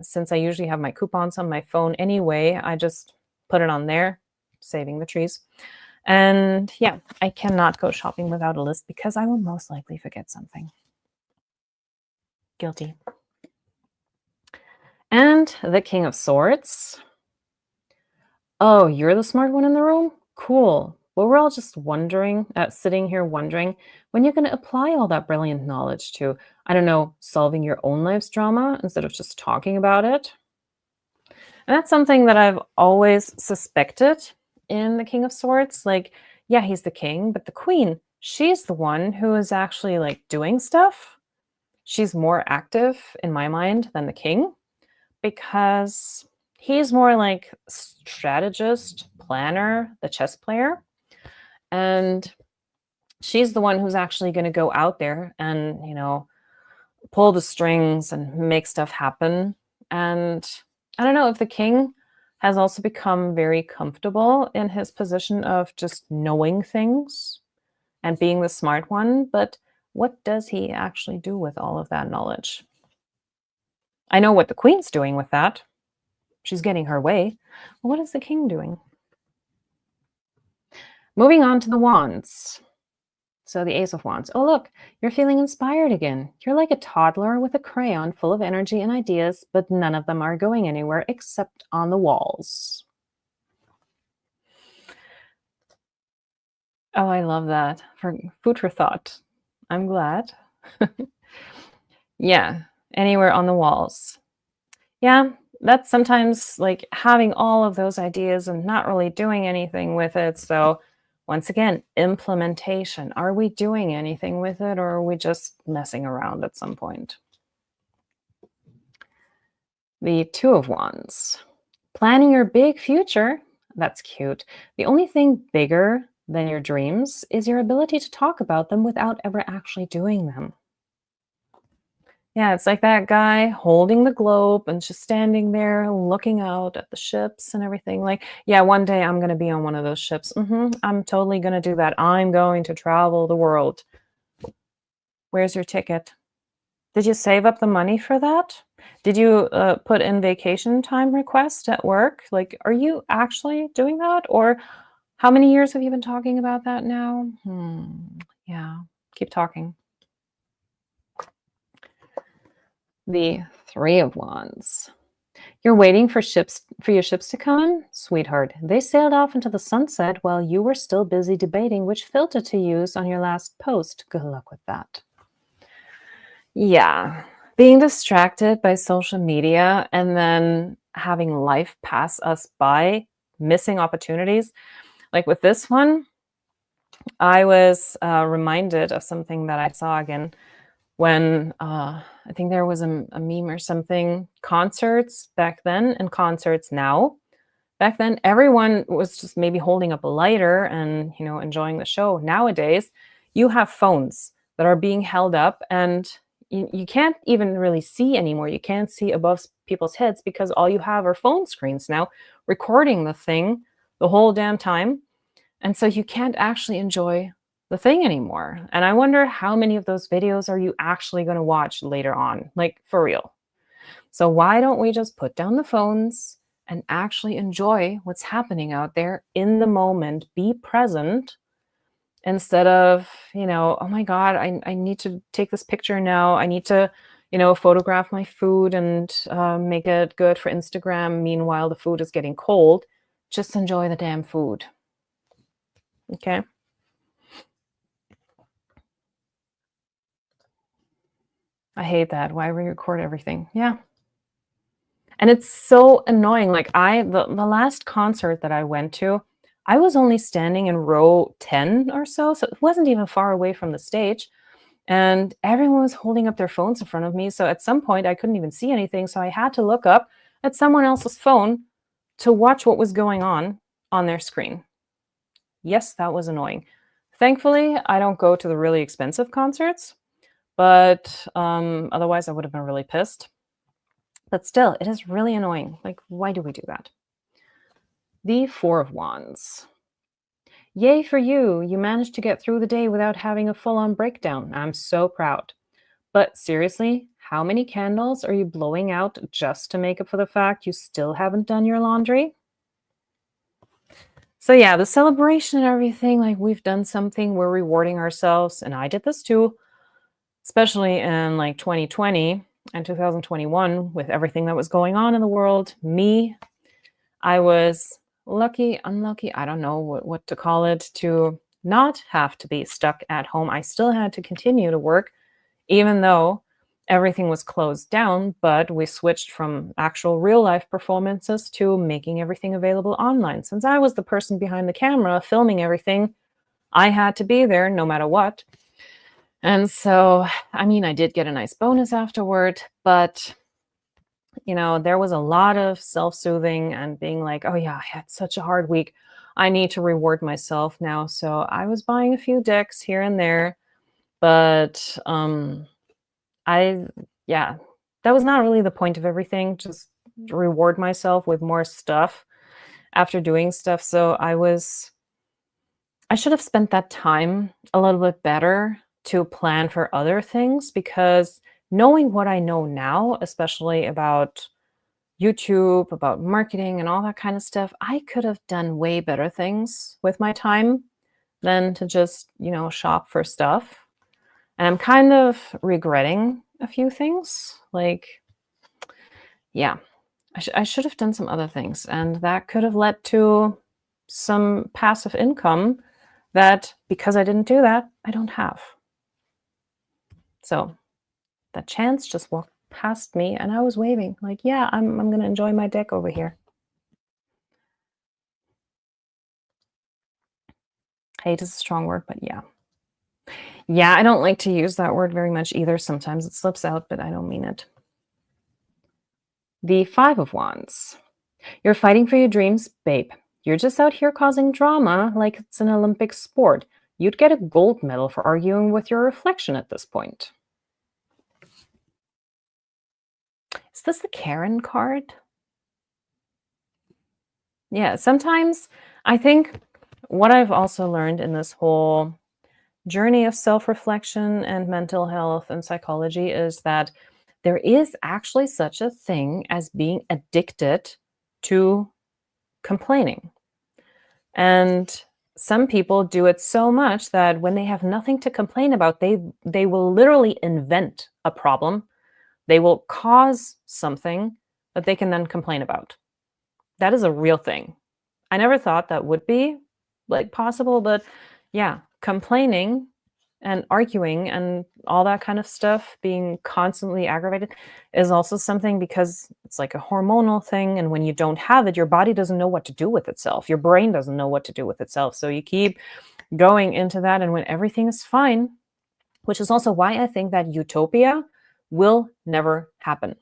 since I usually have my coupons on my phone anyway, I just put it on there, saving the trees. And yeah, I cannot go shopping without a list because I will most likely forget something. Guilty. And the King of Swords. Oh, you're the smart one in the room? Cool. Well, we're all just wondering, sitting here wondering, when you're going to apply all that brilliant knowledge to, I don't know, solving your own life's drama instead of just talking about it. And that's something that I've always suspected in the King of Swords. Like, yeah, he's the king, but the queen, she's the one who is actually like doing stuff. She's more active in my mind than the king, because he's more like strategist, planner, the chess player. And she's the one who's actually going to go out there and, pull the strings and make stuff happen. And I don't know if the king has also become very comfortable in his position of just knowing things and being the smart one, but what does he actually do with all of that knowledge? I know what the queen's doing with that. She's getting her way. What is the king doing? Moving on to the wands. So the Ace of Wands. Oh, look, you're feeling inspired again. You're like a toddler with a crayon full of energy and ideas, but none of them are going anywhere except on the walls. Oh, I love that. For food for thought. I'm glad. Yeah, anywhere on the walls. Yeah, that's sometimes like having all of those ideas and not really doing anything with it. So once again, implementation. Are we doing anything with it, or are we just messing around at some point? The Two of Wands. Planning your big future. That's cute. The only thing bigger than your dreams is your ability to talk about them without ever actually doing them. Yeah, it's like that guy holding the globe and just standing there looking out at the ships and everything. Like, yeah, one day I'm going to be on one of those ships. I'm totally going to do that. I'm going to travel the world. Where's your ticket? Did you save up the money for that? Did you put in vacation time request at work? Like, are you actually doing that? Or how many years have you been talking about that now? Yeah, keep talking. The Three of Wands. You're waiting for your ships to come in? Sweetheart, they sailed off into the sunset while you were still busy debating which filter to use on your last post. Good luck with that. Yeah, being distracted by social media and then having life pass us by, missing opportunities. Like with this one, I was reminded of something that I saw again when I think there was a meme or something, concerts back then and concerts now. Back then, everyone was just maybe holding up a lighter and, enjoying the show. Nowadays, you have phones that are being held up and you can't even really see anymore. You can't see above people's heads because all you have are phone screens now recording the thing the whole damn time. And so you can't actually enjoy the thing anymore. And I wonder how many of those videos are you actually going to watch later on, like for real. So why don't we just put down the phones and actually enjoy what's happening out there in the moment, be present, instead of, oh my God, I need to take this picture now. I need to, photograph my food and make it good for Instagram. Meanwhile, the food is getting cold. Just enjoy the damn food. Okay. I hate that. Why re-record everything? Yeah. And it's so annoying. Like the last concert that I went to, I was only standing in row 10 or so it wasn't even far away from the stage. And everyone was holding up their phones in front of me. So at some point, I couldn't even see anything. So I had to look up at someone else's phone to watch what was going on their screen. Yes, that was annoying. Thankfully, I don't go to the really expensive concerts, but otherwise I would have been really pissed. But still, it is really annoying. Like, why do we do that? The Four of Wands. Yay for you! You managed to get through the day without having a full-on breakdown. I'm so proud. But seriously, how many candles are you blowing out just to make up for the fact you still haven't done your laundry? So yeah, the celebration and everything, like we've done something, we're rewarding ourselves, and I did this too, especially in like 2020 and 2021 with everything that was going on in the world. I was lucky, unlucky, I don't know what to call it, to not have to be stuck at home. I still had to continue to work, even though everything was closed down, but we switched from actual real life performances to making everything available online. Since I was the person behind the camera filming everything, I had to be there no matter what. And so, I mean, I did get a nice bonus afterward, but there was a lot of self-soothing and being like, oh yeah, I had such a hard week. I need to reward myself now. So I was buying a few decks here and there, but I yeah, that was not really the point of everything, just reward myself with more stuff after doing stuff. So I should have spent that time a little bit better to plan for other things, because knowing what I know now, especially about YouTube, about marketing and all that kind of stuff, I could have done way better things with my time than to just, shop for stuff. And I'm kind of regretting a few things. Like, yeah, I should have done some other things, and that could have led to some passive income that, because I didn't do that, I don't have. So that chance just walked past me, and I was waving like, yeah, I'm going to enjoy my deck over here. Hate is a strong word, but yeah. Yeah, I don't like to use that word very much either. Sometimes it slips out, but I don't mean it. The Five of Wands. You're fighting for your dreams, babe. You're just out here causing drama like it's an Olympic sport. You'd get a gold medal for arguing with your reflection at this point. Is this the Karen card? Yeah, sometimes I think what I've also learned in this whole journey of self-reflection and mental health and psychology is that there is actually such a thing as being addicted to complaining. And some people do it so much that when they have nothing to complain about, they will literally invent a problem. They will cause something that they can then complain about. That is a real thing. I never thought that would be like possible, but yeah, complaining and arguing and all that kind of stuff, being constantly aggravated, is also something, because it's like a hormonal thing. And when you don't have it, your body doesn't know what to do with itself. Your brain doesn't know what to do with itself. So you keep going into that. And when everything is fine, which is also why I think that utopia will never happen,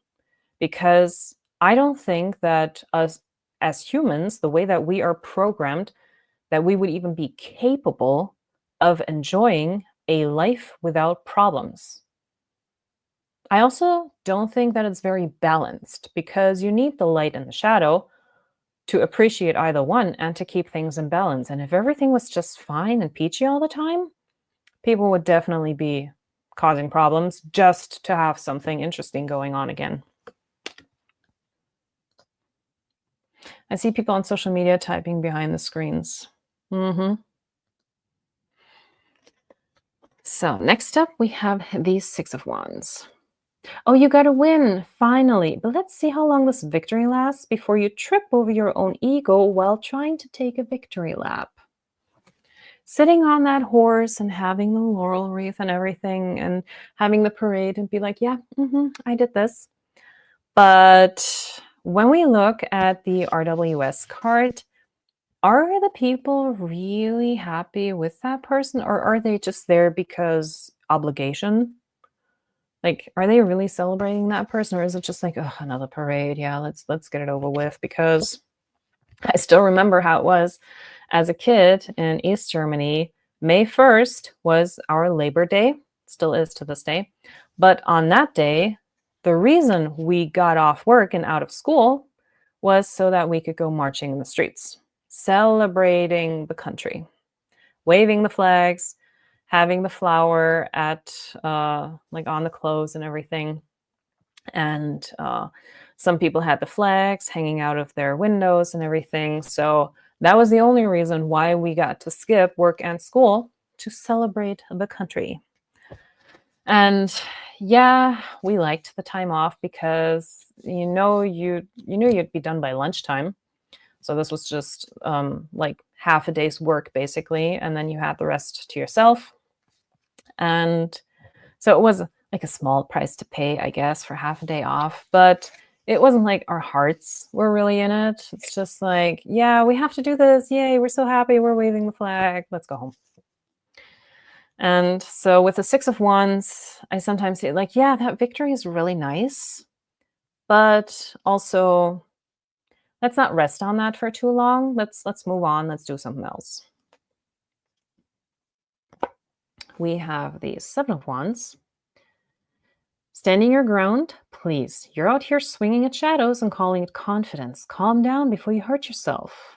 because I don't think that us as humans, the way that we are programmed, that we would even be capable of enjoying a life without problems. I also don't think that it's very balanced, because you need the light and the shadow to appreciate either one and to keep things in balance. And if everything was just fine and peachy all the time, people would definitely be causing problems just to have something interesting going on again. I see people on social media typing behind the screens. So next up, we have the Six of Wands. Oh, you got to win, finally. But let's see how long this victory lasts before you trip over your own ego while trying to take a victory lap. Sitting on that horse and having the laurel wreath and everything and having the parade and be like, yeah, I did this. But when we look at the RWS card, are the people really happy with that person, or are they just there because obligation? Like, are they really celebrating that person, or is it just like, oh, another parade? Yeah, let's get it over with? Because I still remember how it was as a kid in East Germany. May 1st was our Labor Day, still is to this day. But on that day, The reason we got off work and out of school was so that we could go marching in the streets, celebrating the country, waving the flags, having the flower at like on the clothes and everything. And some people had the flags hanging out of their windows and everything. So that was the only reason why we got to skip work and school to celebrate the country. And yeah, we liked the time off because you knew you'd be done by lunchtime. So this was just like half a day's work basically, and then you had the rest to yourself. And so it was like a small price to pay, I guess, for half a day off, but it wasn't like our hearts were really in it. It's just like, yeah, we have to do this. Yay, we're so happy. We're waving the flag. Let's go home. And so with the Six of Wands, I sometimes say like, yeah, that victory is really nice, but also let's not rest on that for too long. Let's move on. Let's do something else. We have the Seven of Wands. Standing your ground, please. You're out here swinging at shadows and calling it confidence. Calm down before you hurt yourself.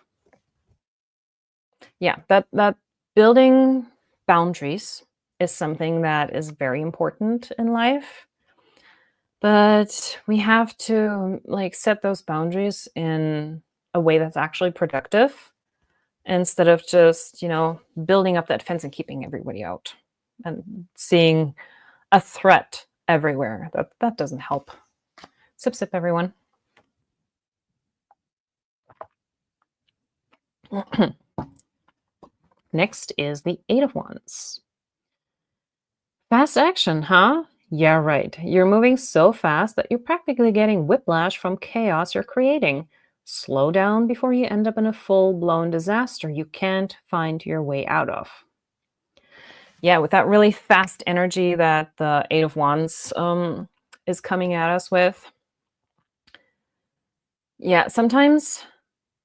Yeah, that building boundaries is something that is very important in life. But we have to like set those boundaries in a way that's actually productive instead of just, building up that fence and keeping everybody out and seeing a threat everywhere. That doesn't help. Sip, sip, everyone. Next is the Eight of Wands. Fast action, huh? Yeah, right. You're moving so fast that you're practically getting whiplash from chaos you're creating. Slow down before you end up in a full-blown disaster you can't find your way out of. Yeah, with that really fast energy that the Eight of Wands is coming at us with. Yeah, sometimes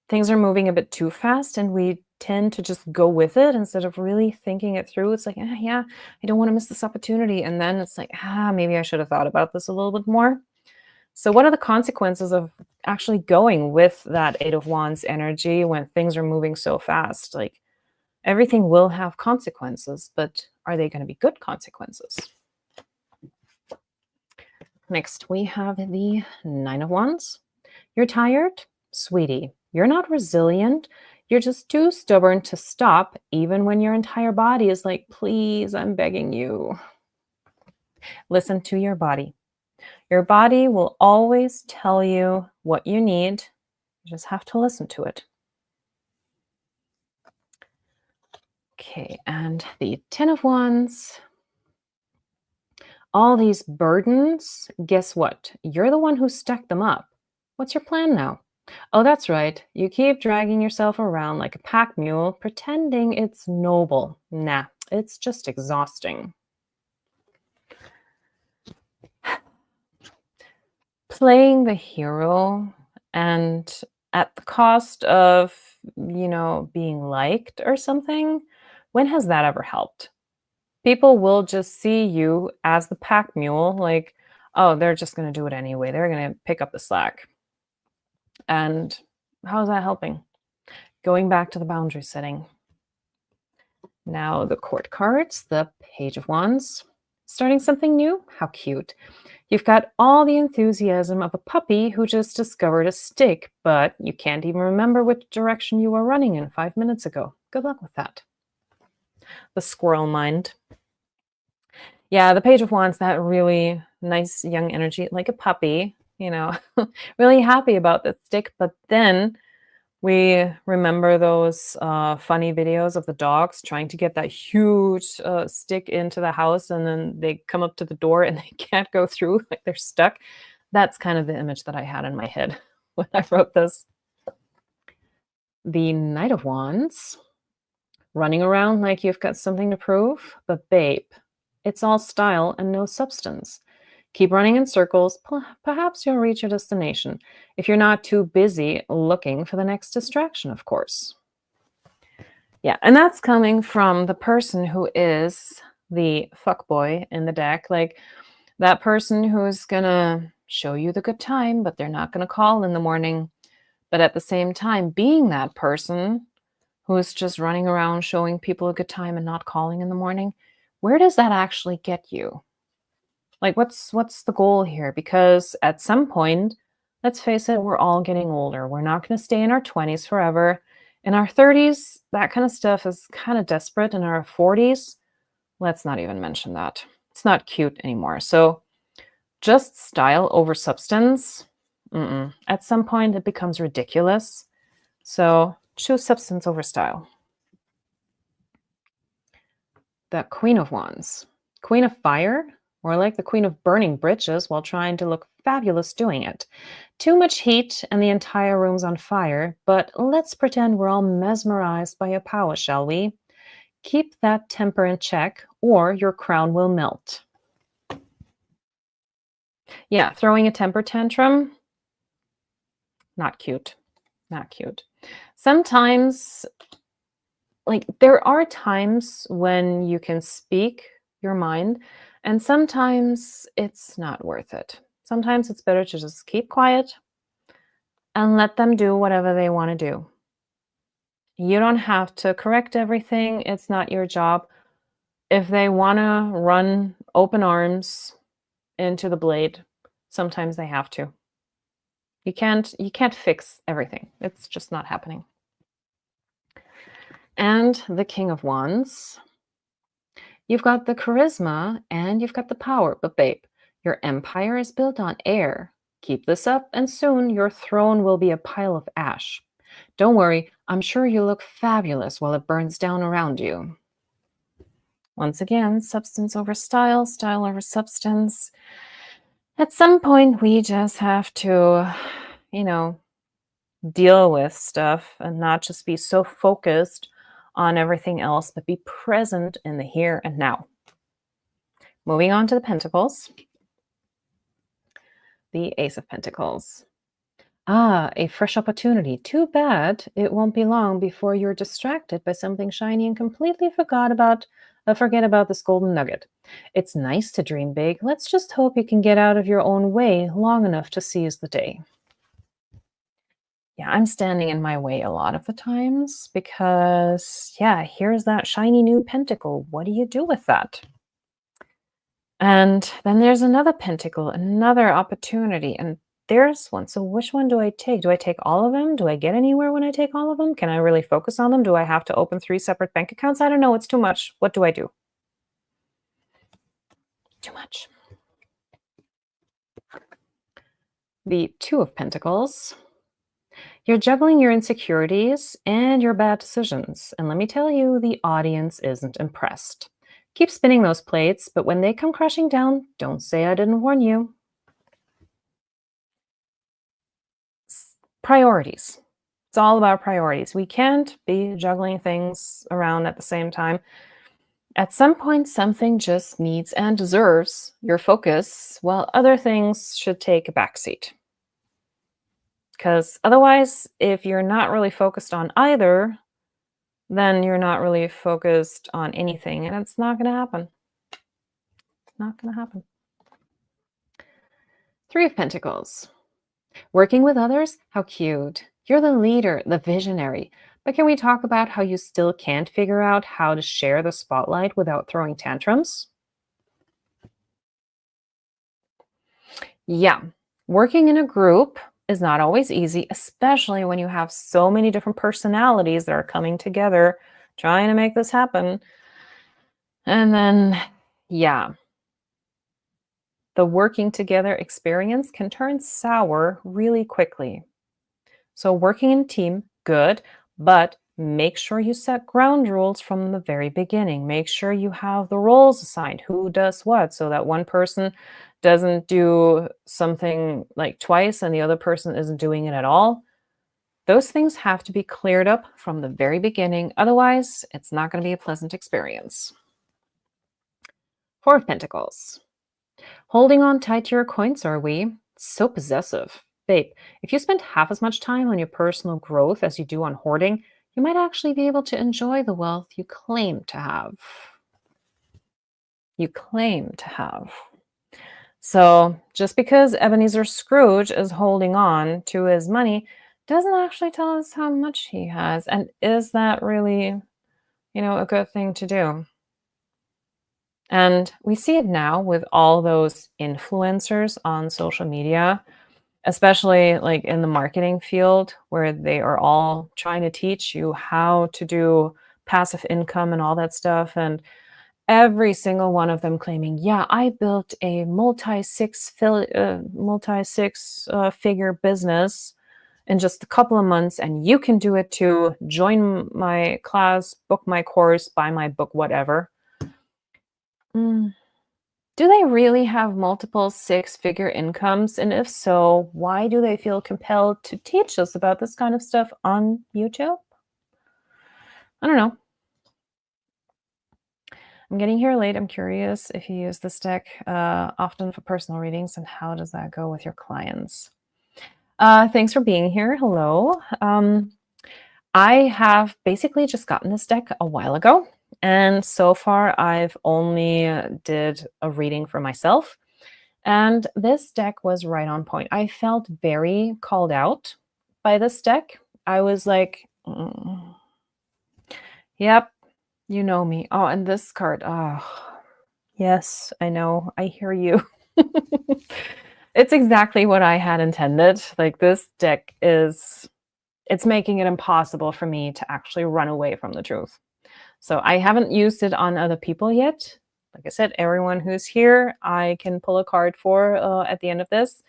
things are moving a bit too fast and we tend to just go with it instead of really thinking it through. It's like, yeah, I don't want to miss this opportunity. And then it's like, maybe I should have thought about this a little bit more. So what are the consequences of actually going with that Eight of Wands energy when things are moving so fast? Like everything will have consequences, but are they going to be good consequences? Next, we have the Nine of Wands. You're tired? Sweetie, you're not resilient. You're just too stubborn to stop, even when your entire body is like, please, I'm begging you. Listen to your body. Your body will always tell you what you need. You just have to listen to it. Okay, and the Ten of Wands. All these burdens, guess what? You're the one who stuck them up. What's your plan now? Oh, that's right. You keep dragging yourself around like a pack mule, pretending it's noble. Nah, it's just exhausting. Playing the hero and at the cost of, being liked or something, when has that ever helped? People will just see you as the pack mule, like, oh, they're just going to do it anyway. They're going to pick up the slack. And how is that helping? Going back to the boundary setting. Now the court cards, the Page of Wands. Starting something new? How cute. You've got all the enthusiasm of a puppy who just discovered a stick, but you can't even remember which direction you were running in 5 minutes ago. Good luck with that. The squirrel mind. Yeah, the Page of Wands, that really nice young energy, like a puppy, really happy about the stick, but then we remember those funny videos of the dogs trying to get that huge stick into the house, and then they come up to the door and they can't go through, like they're stuck. That's kind of the image that I had in my head when I wrote this. The Knight of Wands, running around like you've got something to prove, but babe, it's all style and no substance. Keep running in circles. Perhaps you'll reach your destination if you're not too busy looking for the next distraction, of course. Yeah, and that's coming from the person who is the fuckboy in the deck. Like, That person who's gonna show you the good time, but they're not gonna call in the morning. But at the same time, being that person who is just running around showing people a good time and not calling in the morning, where does that actually get you? Like, what's the goal here? Because at some point, let's face it, we're all getting older. We're not going to stay in our 20s forever. In our 30s, that kind of stuff is kind of desperate. In our 40s, let's not even mention that. It's not cute anymore. So just style over substance. At some point, it becomes ridiculous. So choose substance over style. The Queen of Wands. Queen of Fire, or like the Queen of Burning Bridges while trying to look fabulous doing it. Too much heat and the entire room's on fire, but let's pretend we're all mesmerized by your power, shall we? Keep that temper in check, or your crown will melt. Yeah, throwing a temper tantrum, not cute. Not cute. Sometimes, like, there are times when you can speak your mind, and sometimes it's not worth it. Sometimes it's better to just keep quiet and let them do whatever they want to do. You don't have to correct everything. It's not your job. If they want to run open arms into the blade, sometimes they have to. You can't fix everything. It's just not happening. And the King of Wands. You've got the charisma and you've got the power, but babe, your empire is built on air. Keep this up, and soon your throne will be a pile of ash. Don't worry, I'm sure you look fabulous while it burns down around you. Once again, substance over style, style over substance. At some point, we just have to, deal with stuff and not just be so focused on everything else, but be present in the here and now. Moving on to the Pentacles. The Ace of Pentacles. Ah, a fresh opportunity. Too bad it won't be long before you're distracted by something shiny and completely forget about this golden nugget. It's nice to dream big. Let's just hope you can get out of your own way long enough to seize the day. Yeah, I'm standing in my way a lot of the times because, yeah, here's that shiny new pentacle. What do you do with that? And then there's another pentacle, another opportunity, and there's one. So which one do I take? Do I take all of them? Do I get anywhere when I take all of them? Can I really focus on them? Do I have to open 3 separate bank accounts? I don't know. It's too much. What do I do? Too much. The Two of Pentacles. You're juggling your insecurities and your bad decisions. And let me tell you, the audience isn't impressed. Keep spinning those plates, but when they come crashing down, don't say I didn't warn you. Priorities. It's all about priorities. We can't be juggling things around at the same time. At some point, something just needs and deserves your focus, while other things should take a backseat. Because otherwise, if you're not really focused on either, then you're not really focused on anything, and it's not going to happen. It's not going to happen. Three of Pentacles. Working with others? How cute. You're the leader, the visionary. But can we talk about how you still can't figure out how to share the spotlight without throwing tantrums? Yeah, working in a group is not always easy, especially when you have so many different personalities that are coming together trying to make this happen. And then, yeah, the working together experience can turn sour really quickly. So working in a team, good, but make sure you set ground rules from the very beginning. Make sure you have the roles assigned, who does what, so that one person doesn't do something like twice and the other person isn't doing it at all. Those things have to be cleared up from the very beginning. Otherwise, it's not going to be a pleasant experience. Four of Pentacles. Holding on tight to your coins, are we? So possessive. Babe, if you spend half as much time on your personal growth as you do on hoarding, you might actually be able to enjoy the wealth you claim to have. You claim to have. So just because Ebenezer Scrooge is holding on to his money doesn't actually tell us how much he has. And is that really, a good thing to do? And we see it now with all those influencers on social media, especially like in the marketing field, where they are all trying to teach you how to do passive income and all that stuff. And every single one of them claiming, yeah, I built a multi six figure business in just a couple of months, and you can do it too. Join my class, book my course, buy my book, whatever. Mm. Do they really have multiple six-figure incomes? And if so, why do they feel compelled to teach us about this kind of stuff on YouTube? I don't know. I'm getting here late. I'm curious if you use this deck often for personal readings, and how does that go with your clients? Thanks for being here. Hello. I have basically just gotten this deck a while ago, and so far I've only did a reading for myself, and this deck was right on point. I felt very called out by this deck. I was like, yep, you know me. Oh, and this card. Oh, yes, I know. I hear you. It's exactly what I had intended. Like this deck it's making it impossible for me to actually run away from the truth. So I haven't used it on other people yet. Like I said, everyone who's here, I can pull a card for at the end of this,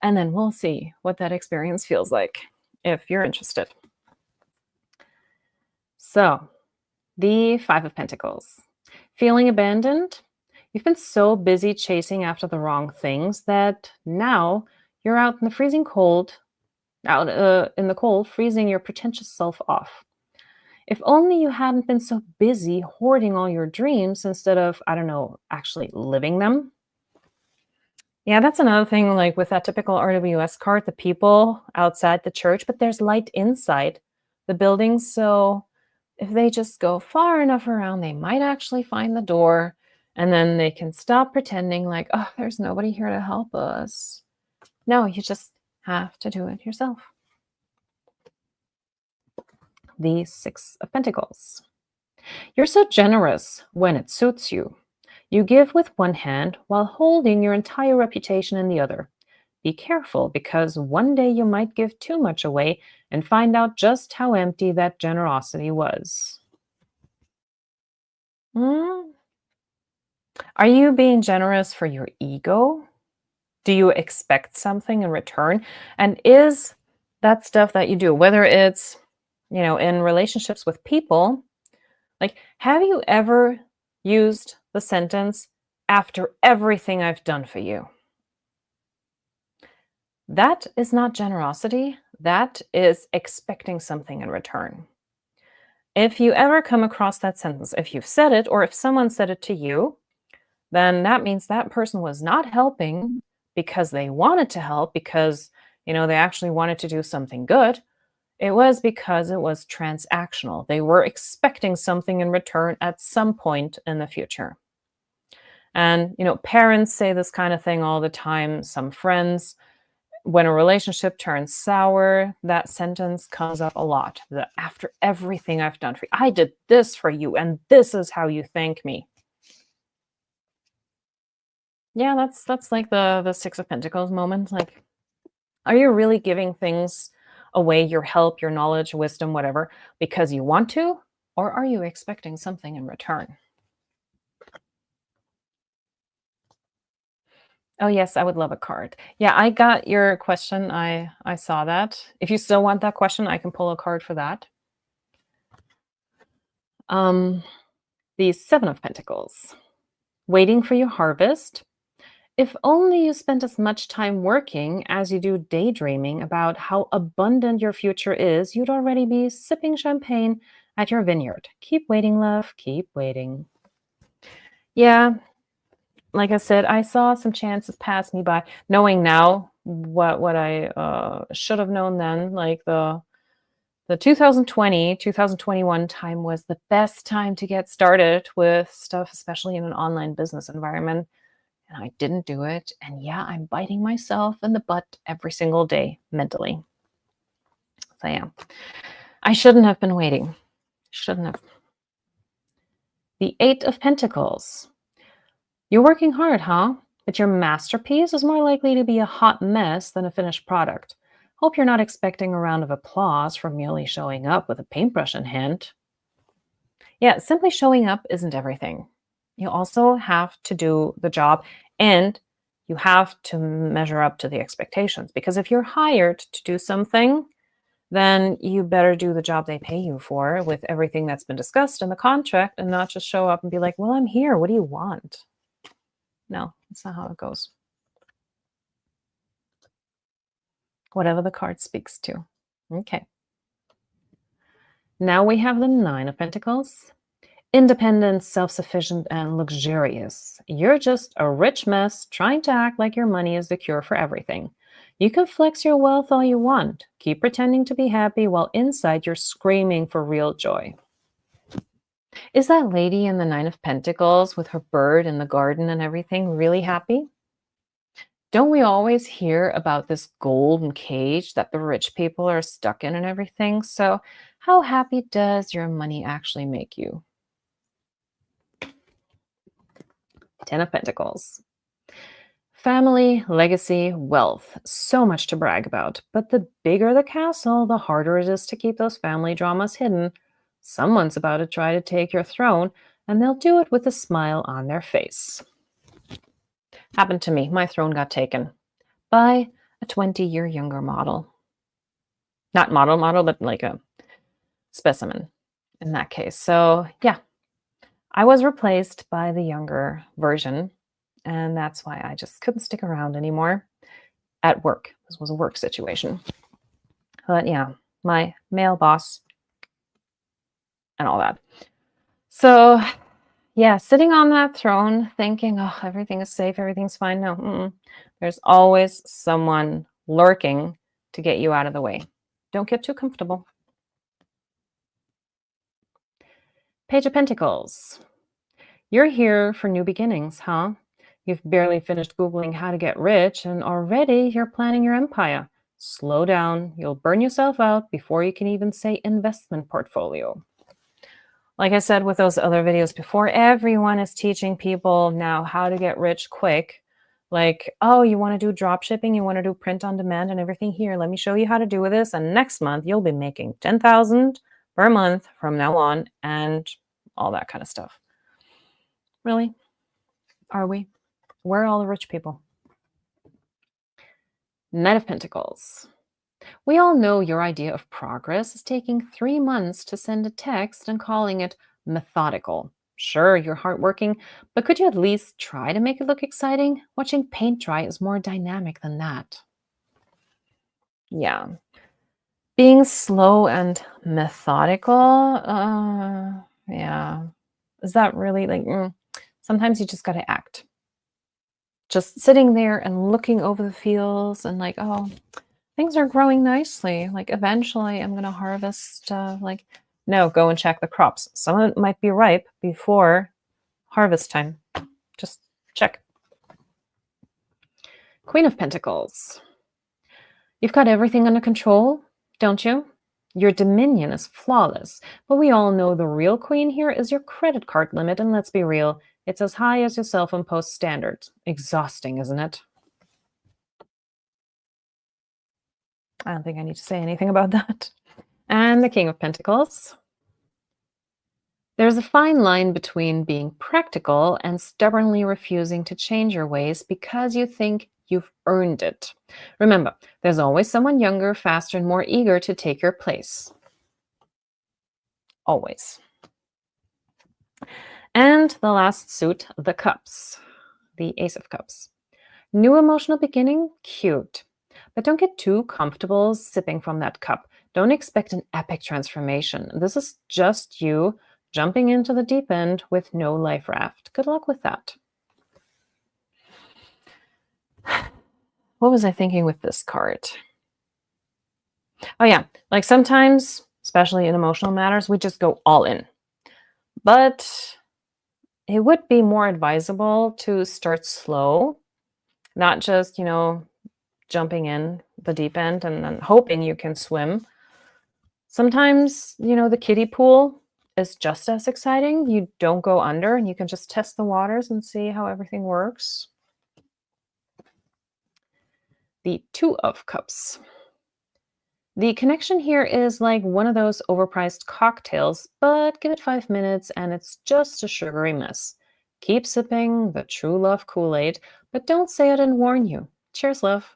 and then we'll see what that experience feels like if you're interested. So, the Five of Pentacles. Feeling abandoned? You've been so busy chasing after the wrong things that now you're out in the freezing cold, freezing your pretentious self off. If only you hadn't been so busy hoarding all your dreams instead of, I don't know, actually living them. Yeah, that's another thing, like with that typical RWS card, the people outside the church, but there's light inside the building. So if they just go far enough around, they might actually find the door, and then they can stop pretending like, oh, there's nobody here to help us. No, you just have to do it yourself. The Six of Pentacles. You're so generous when it suits you. You give with one hand while holding your entire reputation in the other. Be careful, because one day you might give too much away and find out just how empty that generosity was. Hmm? Are you being generous for your ego? Do you expect something in return? And is that stuff that you do, whether it's, in relationships with people, like, have you ever used the sentence, after everything I've done for you? That is not generosity. That is expecting something in return. If you ever come across that sentence, if you've said it or if someone said it to you, then that means that person was not helping because they wanted to help, because, they actually wanted to do something good. It was because it was transactional. They were expecting something in return at some point in the future. And, parents say this kind of thing all the time, some friends. When a relationship turns sour, that sentence comes up a lot. After everything I've done for you, I did this for you, and this is how you thank me. Yeah, that's like the Six of Pentacles moment. Like, are you really giving things away, your help, your knowledge, wisdom, whatever, because you want to? Or are you expecting something in return? Oh, yes, I would love a card. Yeah, I got your question. I saw that. If you still want that question, I can pull a card for that. The Seven of Pentacles. Waiting for your harvest. If only you spent as much time working as you do daydreaming about how abundant your future is, you'd already be sipping champagne at your vineyard. Keep waiting, love. Keep waiting. Yeah, like I said, I saw some chances pass me by, knowing now what I should have known then. Like the 2020, 2021 time was the best time to get started with stuff, especially in an online business environment. and I didn't do it. And yeah, I'm biting myself in the butt every single day mentally. So yeah, I shouldn't have been waiting. Shouldn't have. The Eight of Pentacles. You're working hard, huh? But your masterpiece is more likely to be a hot mess than a finished product. Hope you're not expecting a round of applause for merely showing up with a paintbrush in hand. Yeah, simply showing up isn't everything. You also have to do the job, and you have to measure up to the expectations. Because if you're hired to do something, then you better do the job they pay you for with everything that's been discussed in the contract, and not just show up and be like, well, I'm here. What do you want? No, that's not how it goes. Whatever the card speaks to. Okay. Now we have the Nine of Pentacles. Independent, self-sufficient, and luxurious. You're just a rich mess trying to act like your money is the cure for everything. You can flex your wealth all you want. Keep pretending to be happy while inside you're screaming for real joy. Is that lady in the Nine of Pentacles with her bird in the garden and everything really happy? Don't we always hear about this golden cage that the rich people are stuck in and everything? So how happy does your money actually make you? Ten of Pentacles. Family, legacy, wealth. So much to brag about. But the bigger the castle, the harder it is to keep those family dramas hidden. Someone's about to try to take your throne, and they'll do it with a smile on their face. Happened to me. My throne got taken by a 20-year younger model. Not model, but like a specimen in that case. So yeah, I was replaced by the younger version, and that's why I just couldn't stick around anymore at work. This was a work situation. But yeah, my male boss and all that. So yeah, sitting on that throne thinking, oh, everything is safe, everything's fine. No, there's always someone lurking to get you out of the way. Don't get too comfortable. Page of Pentacles. You're here for new beginnings, huh? You've barely finished Googling how to get rich, and already you're planning your empire. Slow down. You'll burn yourself out before you can even say investment portfolio. Like I said with those other videos before, everyone is teaching people now how to get rich quick. Like, oh, you want to do drop shipping, you want to do print on demand and everything here. Let me show you how to do this. And next month you'll be making $10,000 per month from now on, and all that kind of stuff. Really? Are we? Where are all the rich people? Knight of Pentacles. We all know your idea of progress is taking 3 months to send a text and calling it methodical. Sure, you're hardworking, but could you at least try to make it look exciting? Watching paint dry is more dynamic than that. Yeah. Being slow and methodical, yeah. Is that really like, sometimes you just got to act. Just sitting there and looking over the fields and like, oh, things are growing nicely. Like eventually I'm going to harvest, no, go and check the crops. Some of it might be ripe before harvest time. Just check. Queen of Pentacles. You've got everything under control, don't you? Your dominion is flawless, but we all know the real queen here is your credit card limit, and let's be real, it's as high as your self-imposed standards. Exhausting, isn't it? I don't think I need to say anything about that. And the King of Pentacles. There's a fine line between being practical and stubbornly refusing to change your ways because you think you've earned it. Remember, there's always someone younger, faster, and more eager to take your place. Always. And the last suit, the Cups. The Ace of Cups. New emotional beginning? Cute. But don't get too comfortable sipping from that cup. Don't expect an epic transformation. This is just you jumping into the deep end with no life raft. Good luck with that. What was I thinking with this card? Oh yeah, like sometimes, especially in emotional matters, we just go all in. But it would be more advisable to start slow, not just, jumping in the deep end and then hoping you can swim. Sometimes, the kiddie pool is just as exciting. You don't go under and you can just test the waters and see how everything works. The Two of Cups. The connection here is like one of those overpriced cocktails, but give it 5 minutes and it's just a sugary mess. Keep sipping the true love Kool-Aid, but don't say I didn't warn you. Cheers, love.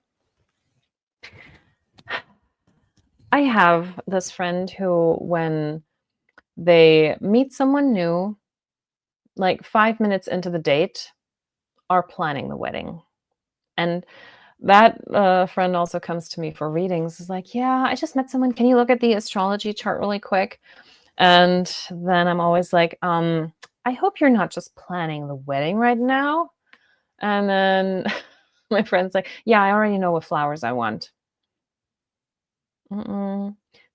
I have this friend who, when they meet someone new, like 5 minutes into the date, are planning the wedding. And that friend also comes to me for readings. Is like, yeah, I just met someone. Can you look at the astrology chart really quick? And then I'm always like, I hope you're not just planning the wedding right now. And then my friend's like, yeah, I already know what flowers I want.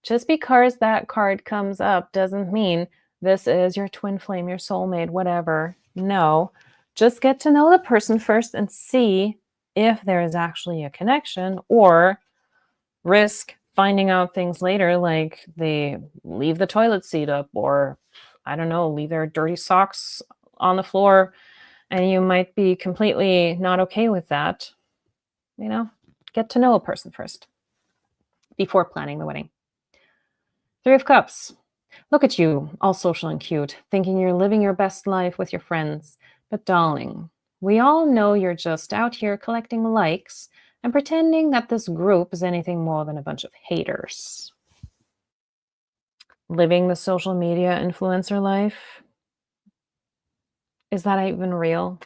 Just because that card comes up doesn't mean this is your twin flame, your soulmate, whatever. No, just get to know the person first and see if there is actually a connection, or risk finding out things later, like they leave the toilet seat up, or I don't know, leave their dirty socks on the floor, and you might be completely not okay with that. Get to know a person first before planning the wedding. Three of Cups. Look at you, all social and cute, thinking you're living your best life with your friends. But darling, we all know you're just out here collecting likes and pretending that this group is anything more than a bunch of haters. Living the social media influencer life? Is that even real?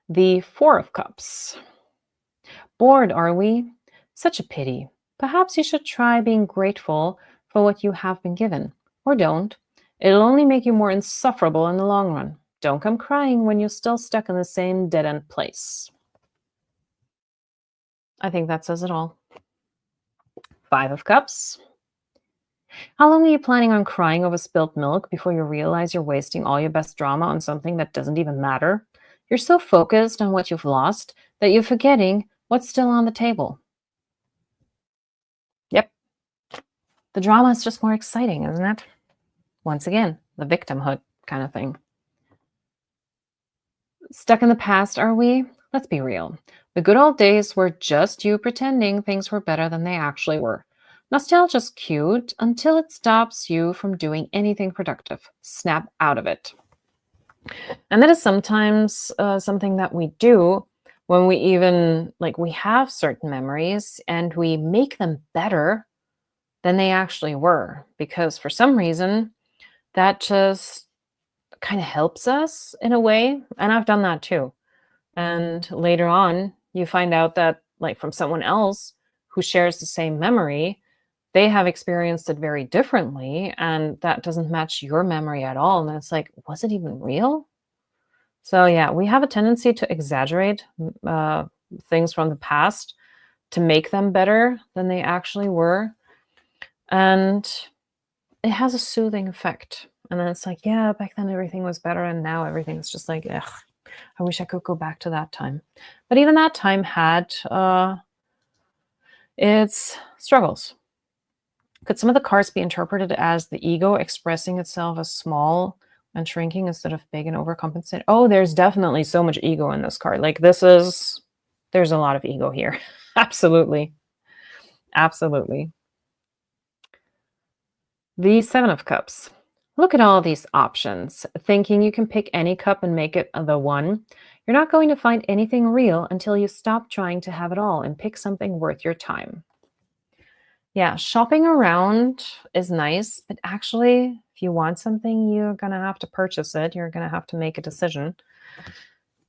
The Four of Cups. Bored, are we? Such a pity. Perhaps you should try being grateful for what you have been given. Or don't. It'll only make you more insufferable in the long run. Don't come crying when you're still stuck in the same dead-end place. I think that says it all. Five of Cups. How long are you planning on crying over spilt milk before you realize you're wasting all your best drama on something that doesn't even matter? You're so focused on what you've lost that you're forgetting what's still on the table. Yep. The drama is just more exciting, isn't it? Once again, the victimhood kind of thing. Stuck in the past, are we? Let's be real. The good old days were just you pretending things were better than they actually were. Nostalgia's cute until it stops you from doing anything productive. Snap out of it. And that is sometimes something that we do when we even, we have certain memories and we make them better than they actually were. Because for some reason, that just kind of helps us in a way. And I've done that too. And later on, you find out that, from someone else who shares the same memory, they have experienced it very differently, and that doesn't match your memory at all. And it's like, was it even real? So yeah, we have a tendency to exaggerate things from the past to make them better than they actually were. And it has a soothing effect. And then it's like, yeah, back then everything was better, and now everything's just like, ugh, I wish I could go back to that time. But even that time had its struggles. Could some of the cards be interpreted as the ego expressing itself as small and shrinking instead of big and overcompensating? Oh, there's definitely so much ego in this card. There's a lot of ego here. Absolutely. Absolutely. The Seven of Cups. Look at all these options, thinking you can pick any cup and make it the one. You're not going to find anything real until you stop trying to have it all and pick something worth your time. Yeah, shopping around is nice, but actually, if you want something, you're going to have to purchase it. You're going to have to make a decision.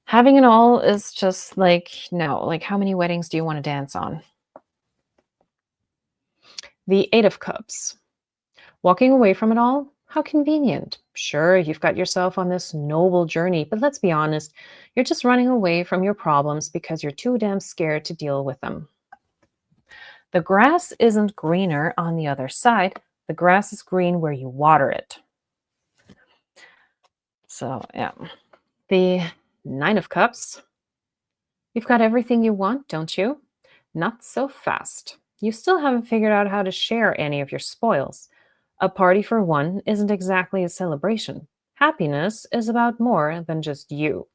Having it all is just no, how many weddings do you want to dance on? The Eight of Cups. Walking away from it all? How convenient. Sure, you've got yourself on this noble journey, but let's be honest, you're just running away from your problems because you're too damn scared to deal with them. The grass isn't greener on the other side, The grass is green where you water it. So, yeah. The Nine of Cups. You've got everything you want, don't you? Not so fast. You still haven't figured out how to share any of your spoils. A party for one isn't exactly a celebration. Happiness is about more than just you.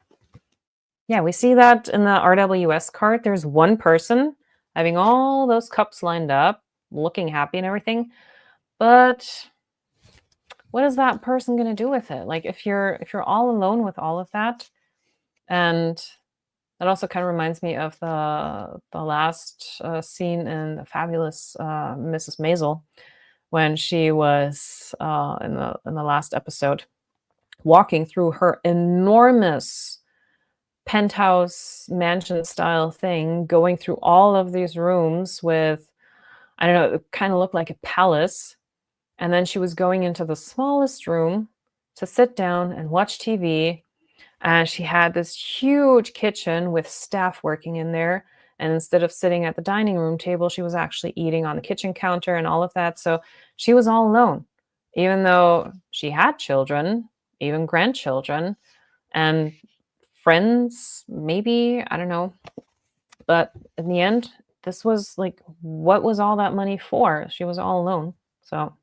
Yeah, we see that in the RWS card. There's one person having all those cups lined up, looking happy and everything. But what is that person going to do with it? Like if you're all alone with all of that, and that also kind of reminds me of the last scene in the fabulous Mrs. Maisel, when she was in the last episode walking through her enormous penthouse mansion style thing, going through all of these rooms with, I don't know, it kind of looked like a palace. And then she was going into the smallest room to sit down and watch TV. And she had this huge kitchen with staff working in there. And instead of sitting at the dining room table, she was actually eating on the kitchen counter and all of that. So she was all alone, even though she had children, even grandchildren, and friends, maybe, I don't know. But in the end, this was like, what was all that money for? She was all alone. So,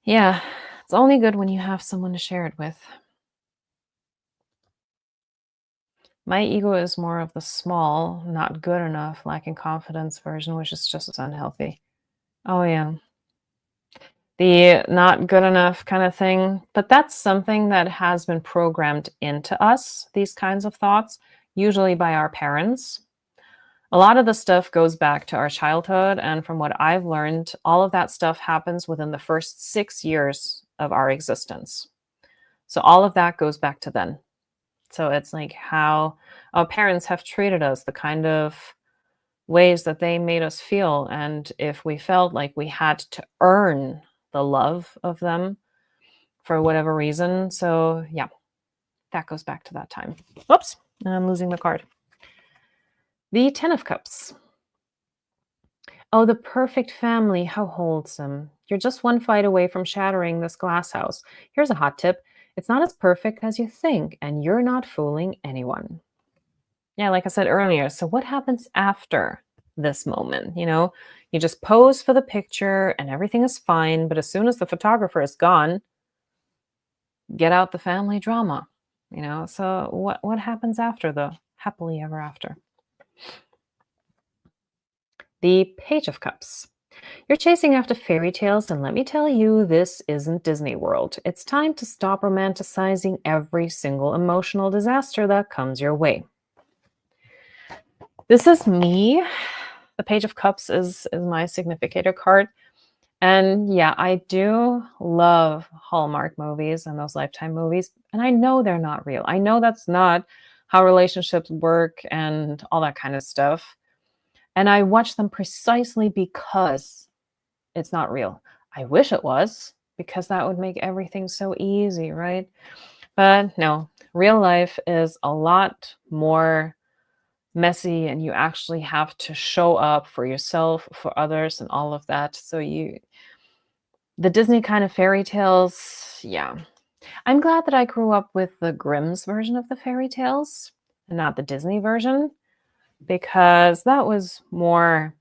yeah, it's only good when you have someone to share it with. My ego is more of the small, not good enough, lacking confidence version, which is just as unhealthy. Oh, yeah. The not good enough kind of thing. But that's something that has been programmed into us, these kinds of thoughts, usually by our parents. A lot of the stuff goes back to our childhood. And from what I've learned, all of that stuff happens within the first 6 years of our existence. So all of that goes back to then. So it's like how our parents have treated us, the kind of ways that they made us feel. And if we felt like we had to earn the love of them for whatever reason. So yeah, that goes back to that time. Oops, I'm losing the card. The Ten of Cups. Oh, the perfect family, how wholesome. You're just one fight away from shattering this glass house. Here's a hot tip. It's not as perfect as you think, and you're not fooling anyone. Yeah, like I said earlier, so what happens after this moment? You know, you just pose for the picture and everything is fine, but as soon as the photographer is gone, get out the family drama. You know, so what happens after the happily ever after? The Page of Cups. You're chasing after fairy tales, and let me tell you, this isn't Disney World. It's time to stop romanticizing every single emotional disaster that comes your way. This is me. The Page of Cups is my significator card. And yeah, I do love Hallmark movies and those Lifetime movies. And I know they're not real. I know that's not how relationships work and all that kind of stuff. And I watch them precisely because it's not real. I wish it was, because that would make everything so easy, right? But no, real life is a lot more messy, and you actually have to show up for yourself, for others, and all of that. So the Disney kind of fairy tales, yeah. I'm glad that I grew up with the Grimm's version of the fairy tales and not the Disney version, because that was more,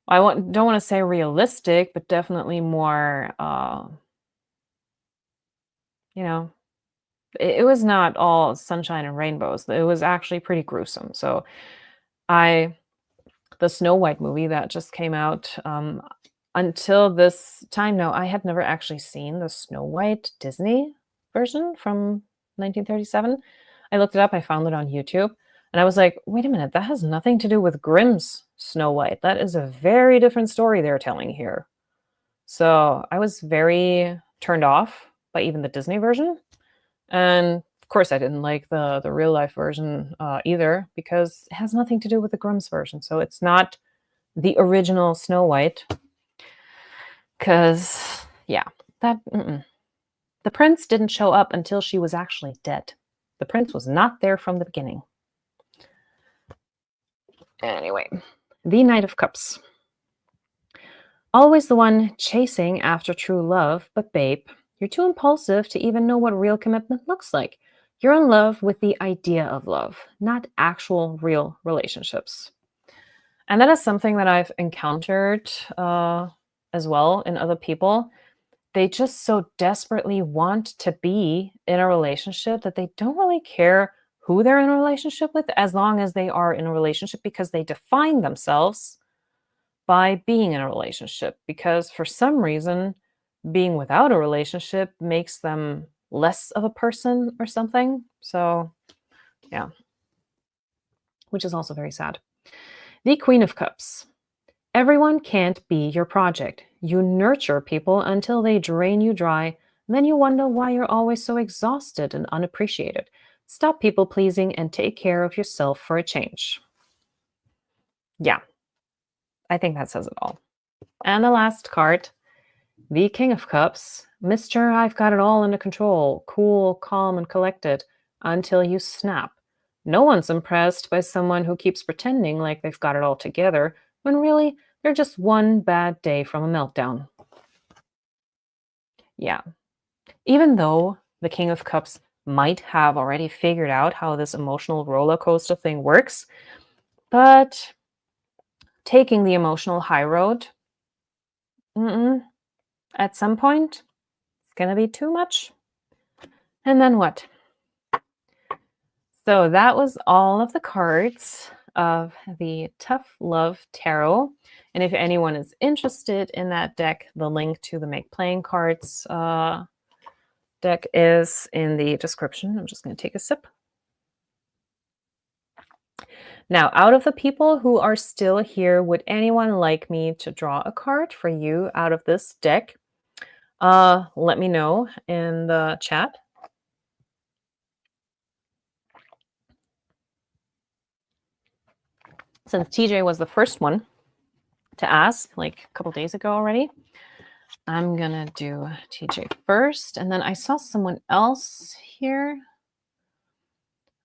don't want to say realistic, but definitely more, you know, it was not all sunshine and rainbows. It was actually pretty gruesome. So the Snow White movie that just came out, until this time, no, I had never actually seen the Snow White Disney version from 1937. I looked it up, I found it on YouTube, and I was like, wait a minute, that has nothing to do with Grimm's Snow White. That is a very different story they're telling here. So I was very turned off by even the Disney version. And of course, I didn't like the real life version either, because it has nothing to do with the Grimm's version. So it's not the original Snow White. Because, yeah, the prince didn't show up until she was actually dead. The prince was not there from the beginning. Anyway, the Knight of Cups. Always the one chasing after true love, but babe, you're too impulsive to even know what real commitment looks like. You're in love with the idea of love, not actual real relationships. And that is something that I've encountered as well in other people. They just so desperately want to be in a relationship that they don't really care who they're in a relationship with as long as they are in a relationship, because they define themselves by being in a relationship, because for some reason being without a relationship makes them less of a person or something. So, yeah, which is also very sad. The Queen of Cups. Everyone can't be your project. You nurture people until they drain you dry, then you wonder why you're always so exhausted and unappreciated. Stop people pleasing and take care of yourself for a change. Yeah, I think that says it all. And the last card, the King of Cups. Mister, I've got it all under control. Cool, calm, and collected until you snap. No one's impressed by someone who keeps pretending like they've got it all together when really they're just one bad day from a meltdown. Yeah. Even though the King of Cups might have already figured out how this emotional roller coaster thing works, but taking the emotional high road, at some point, it's going to be too much. And then what? So that was all of the cards of the Tough Love Tarot. And if anyone is interested in that deck, the link to the Make Playing Cards deck is in the description. I'm just going to take a sip. Now, out of the people who are still here, would anyone like me to draw a card for you out of this deck? Let me know in the chat. Since TJ was the first one to ask, like a couple days ago already, I'm gonna do TJ first, and then I saw someone else here.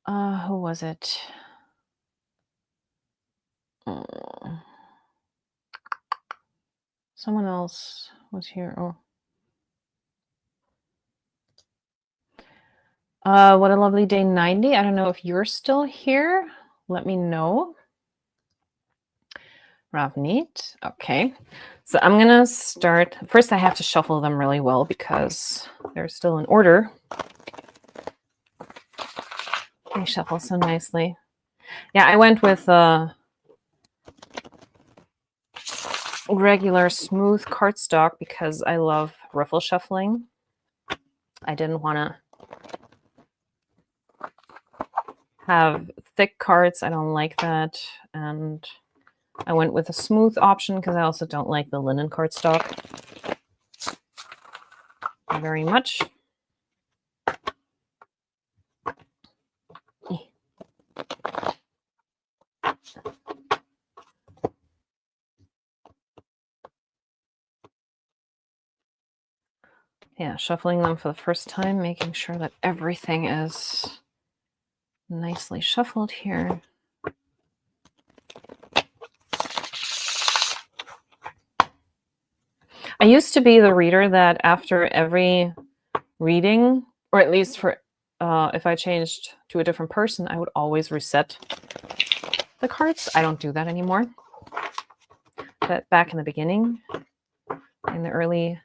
Who was it? Someone else was here. What a lovely day 90. I don't know if you're still here. Let me know. Ravneet. Okay. So I'm gonna start. First, I have to shuffle them really well because they're still in order. They shuffle so nicely. Yeah, I went with regular smooth cardstock because I love ruffle shuffling. I didn't want to have thick cards. I don't like that. And I went with a smooth option because I also don't like the linen cardstock very much. Yeah, shuffling them for the first time, making sure that everything is nicely shuffled here. I used to be the reader that after every reading, or at least for if I changed to a different person, I would always reset the cards. I don't do that anymore. But back in the beginning, in the early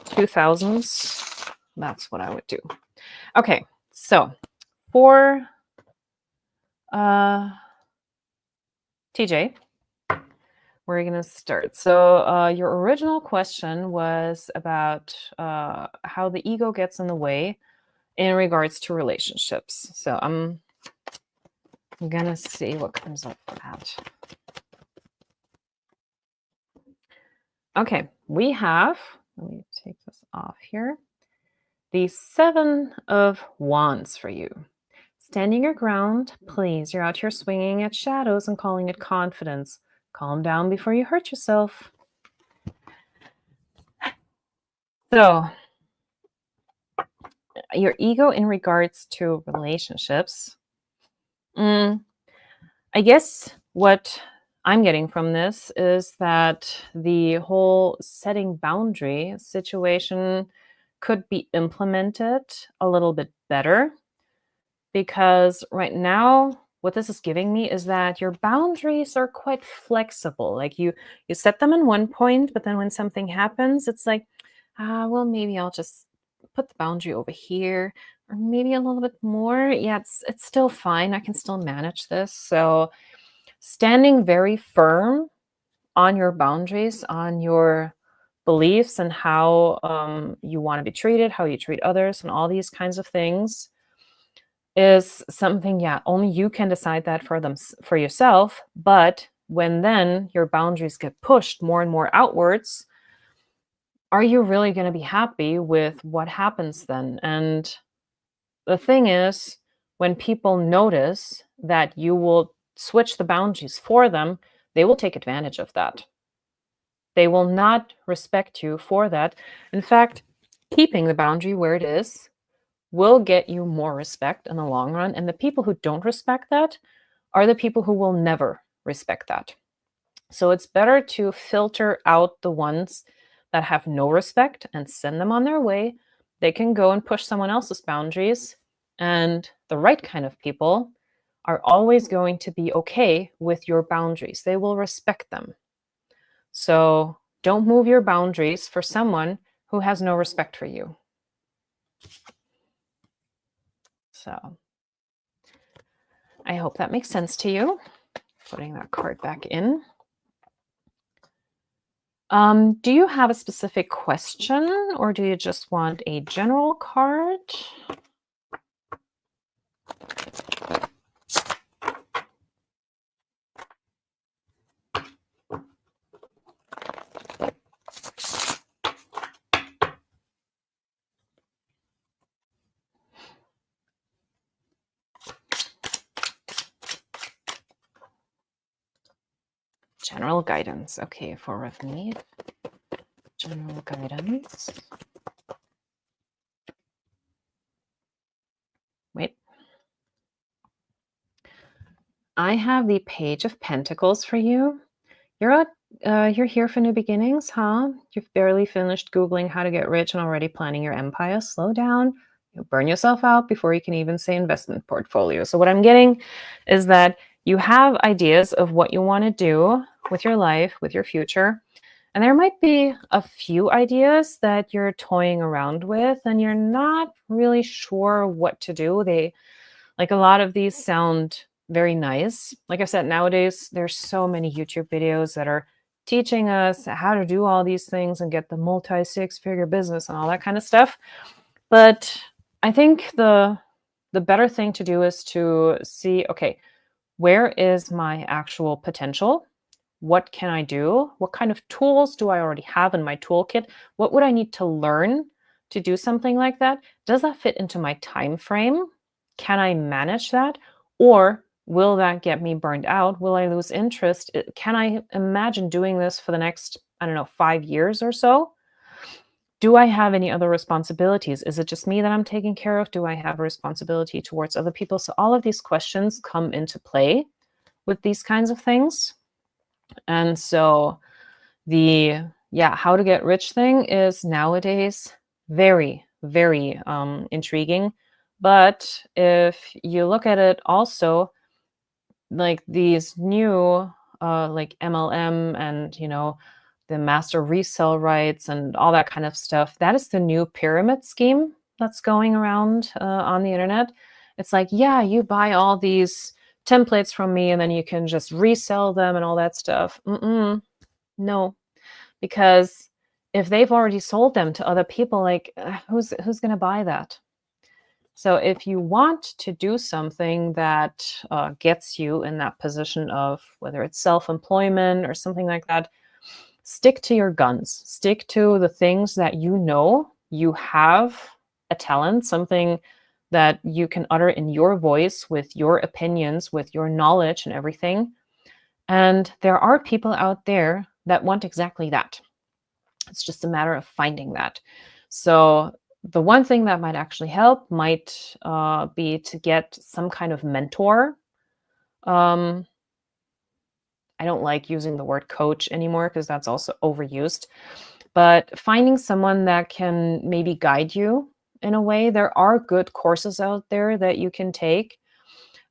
2000s, that's what I would do. Okay, so for TJ, we're going to start. So your original question was about how the ego gets in the way in regards to relationships. So I'm going to see what comes up for that. Okay, we have, let me take this off here, the Seven of Wands for you. Standing your ground, please. You're out here swinging at shadows and calling it confidence. Calm down before you hurt yourself. So, your ego in regards to relationships. I guess what I'm getting from this is that the whole setting boundary situation could be implemented a little bit better, because right now what this is giving me is that your boundaries are quite flexible. Like you set them in one point, but then when something happens, it's like, well, maybe I'll just put the boundary over here, or maybe a little bit more. Yeah, it's still fine. I can still manage this. So standing very firm on your boundaries, on your beliefs, and how you want to be treated, how you treat others, and all these kinds of things is something, yeah, only you can decide that for them, for yourself. But when then your boundaries get pushed more and more outwards, are you really going to be happy with what happens then? And the thing is, when people notice that you will switch the boundaries for them, they will take advantage of that. They will not respect you for that. In fact, keeping the boundary where it is will get you more respect in the long run. And the people who don't respect that are the people who will never respect that. So it's better to filter out the ones that have no respect and send them on their way. They can go and push someone else's boundaries. And the right kind of people are always going to be okay with your boundaries. They will respect them. So don't move your boundaries for someone who has no respect for you. So I hope that makes sense to you. Putting that card back in. Do you have a specific question, or do you just want a general card? General guidance. Okay, for Ravneet. General guidance. Wait. I have the Page of Pentacles for you. You're here for new beginnings, huh? You've barely finished Googling how to get rich and already planning your empire. Slow down. You'll burn yourself out before you can even say investment portfolio. So what I'm getting is that you have ideas of what you want to do with your life, with your future. And there might be a few ideas that you're toying around with and you're not really sure what to do. Like, a lot of these sound very nice. Like I said, nowadays, there's so many YouTube videos that are teaching us how to do all these things and get the multi-six-figure business and all that kind of stuff. But I think the better thing to do is to see, okay, where is my actual potential? What can I do? What kind of tools do I already have in my toolkit? What would I need to learn to do something like that? Does that fit into my time frame? Can I manage that? Or will that get me burned out? Will I lose interest? Can I imagine doing this for the next, I don't know, 5 years or so? Do I have any other responsibilities? Is it just me that I'm taking care of? Do I have a responsibility towards other people? So all of these questions come into play with these kinds of things. And so how to get rich thing is nowadays very, very intriguing. But if you look at it also, like these new like MLM and the master resell rights and all that kind of stuff, that is the new pyramid scheme that's going around on the internet. It's like, yeah, you buy all these templates from me and then you can just resell them and all that stuff. No, because if they've already sold them to other people, like who's going to buy that? So if you want to do something that gets you in that position of whether it's self-employment or something like that, stick to your guns. Stick to the things that you have a talent, something that you can utter in your voice with your opinions, with your knowledge and everything. And there are people out there that want exactly that. It's just a matter of finding that. So the one thing that might actually help might be to get some kind of mentor. I I don't like using the word coach anymore because that's also overused. But finding someone that can maybe guide you in a way. There are good courses out there that you can take,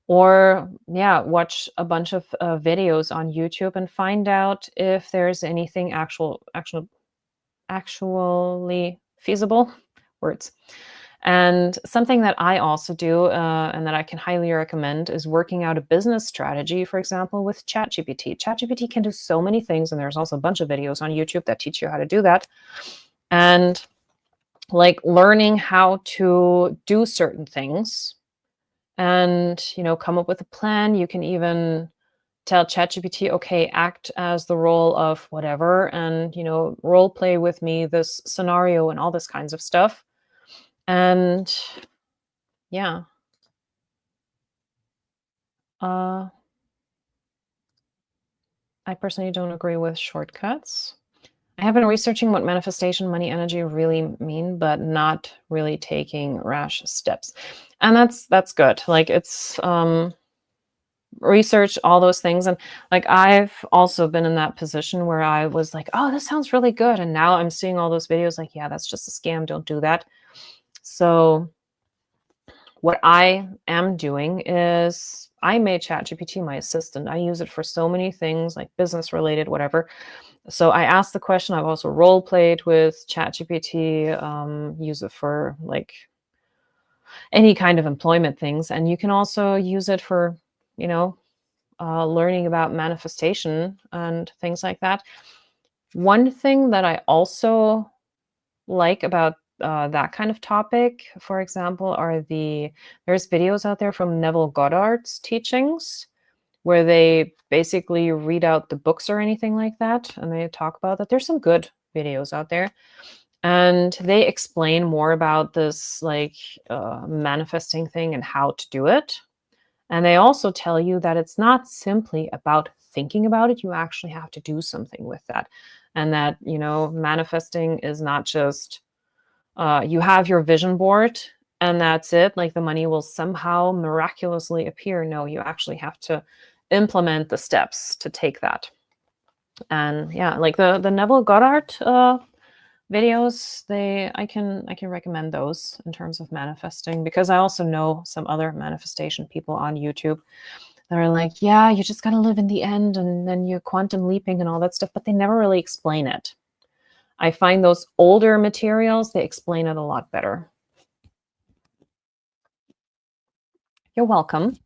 or yeah, watch a bunch of videos on YouTube and find out if there's anything actually feasible. Words. And something that I also do, and that I can highly recommend, is working out a business strategy, for example, with ChatGPT. ChatGPT can do so many things, and there's also a bunch of videos on YouTube that teach you how to do that. And like learning how to do certain things and, come up with a plan. You can even tell ChatGPT, okay, act as the role of whatever, and, role play with me this scenario and all this kinds of stuff. And yeah, I personally don't agree with shortcuts. I have been researching what manifestation, money, energy really mean, but not really taking rash steps. And that's good. Like it's research all those things. And like I've also been in that position where I was like, oh, this sounds really good. And now I'm seeing all those videos like, yeah, that's just a scam. Don't do that. So what I am doing is I made ChatGPT my assistant. I use it for so many things, like business related, whatever. So I asked the question. I've also role played with ChatGPT, use it for like any kind of employment things. And you can also use it for, learning about manifestation and things like that. One thing that I also like about that kind of topic, for example, there's videos out there from Neville Goddard's teachings where they basically read out the books or anything like that, and they talk about that. There's some good videos out there, and they explain more about this like manifesting thing and how to do it. And they also tell you that it's not simply about thinking about it. You actually have to do something with that. And that, manifesting is not just you have your vision board and that's it. Like the money will somehow miraculously appear. No, you actually have to implement the steps to take that. And yeah, like the Neville Goddard videos, I can recommend those in terms of manifesting, because I also know some other manifestation people on YouTube that are like, yeah, you just got to live in the end and then you're quantum leaping and all that stuff, but they never really explain it. I find those older materials, they explain it a lot better. You're welcome.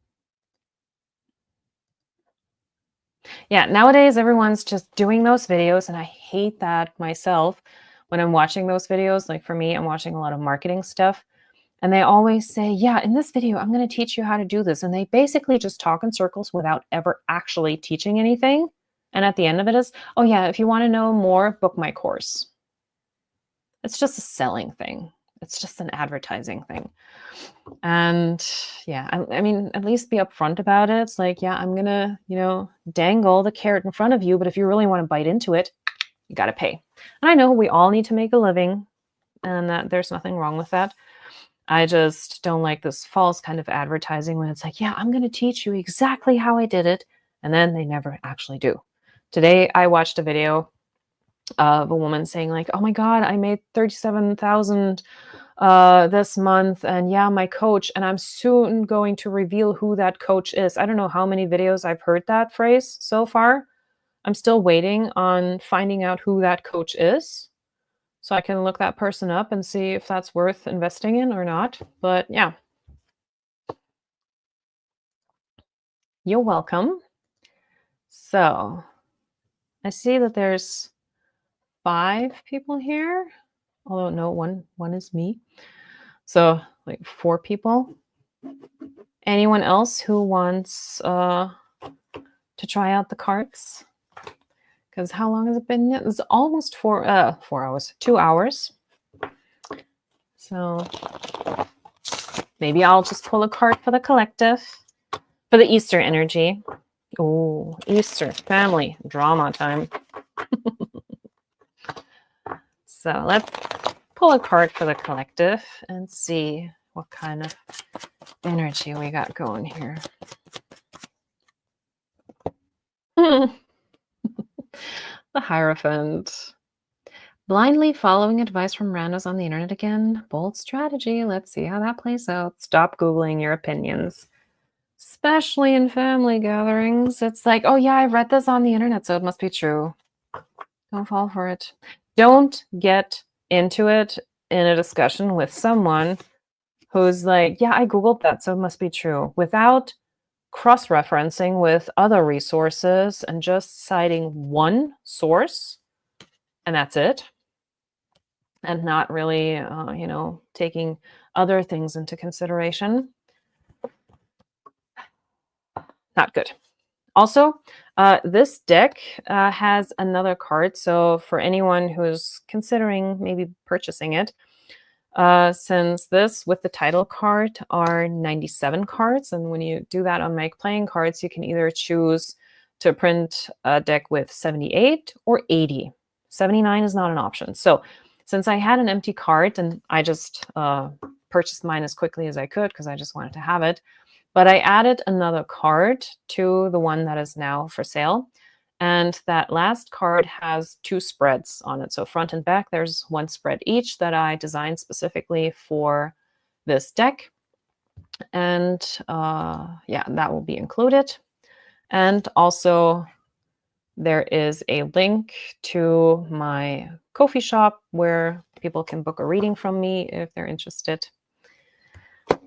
Yeah, nowadays everyone's just doing those videos, and I hate that myself when I'm watching those videos. Like for me, I'm watching a lot of marketing stuff, and they always say, yeah, in this video, I'm going to teach you how to do this. And they basically just talk in circles without ever actually teaching anything. And at the end of it is, oh yeah, if you want to know more, book my course. It's just a selling thing. It's just an advertising thing. And yeah, I mean, at least be upfront about it. It's like, yeah, I'm going to, dangle the carrot in front of you. But if you really want to bite into it, you got to pay. And I know we all need to make a living, and that there's nothing wrong with that. I just don't like this false kind of advertising when it's like, yeah, I'm going to teach you exactly how I did it. And then they never actually do. Today, I watched a video of a woman saying like, oh my God, I made 37,000 this month. And yeah, my coach, and I'm soon going to reveal who that coach is. I don't know how many videos I've heard that phrase so far. I'm still waiting on finding out who that coach is, so I can look that person up and see if that's worth investing in or not. But yeah, you're welcome. So I see that there's 5 people here, although no, one is me. So like 4 people. Anyone else who wants to try out the cards? Because how long has it been? It's almost 4 hours, 2 hours. So maybe I'll just pull a card for the collective, for the Easter energy. Oh, Easter, family, drama time. So let's pull a card for the collective and see what kind of energy we got going here. The Hierophant. Blindly following advice from randos on the internet again. Bold strategy. Let's see how that plays out. Stop Googling your opinions. Especially in family gatherings. It's like, oh yeah, I read this on the internet, so it must be true. Don't fall for it. Don't get into it in a discussion with someone who's like, yeah, I Googled that, so it must be true, without cross-referencing with other resources and just citing one source, and that's it, and not really, taking other things into consideration. Not good. Also, this deck has another card. So for anyone who's considering maybe purchasing it, since this with the title card are 97 cards, and when you do that on Make Playing Cards, you can either choose to print a deck with 78 or 80. 79 is not an option. So since I had an empty card and I just purchased mine as quickly as I could because I just wanted to have it, but I added another card to the one that is now for sale. And that last card has two spreads on it. So front and back, there's one spread each that I designed specifically for this deck. And yeah, that will be included. And also there is a link to my Ko-fi shop where people can book a reading from me if they're interested.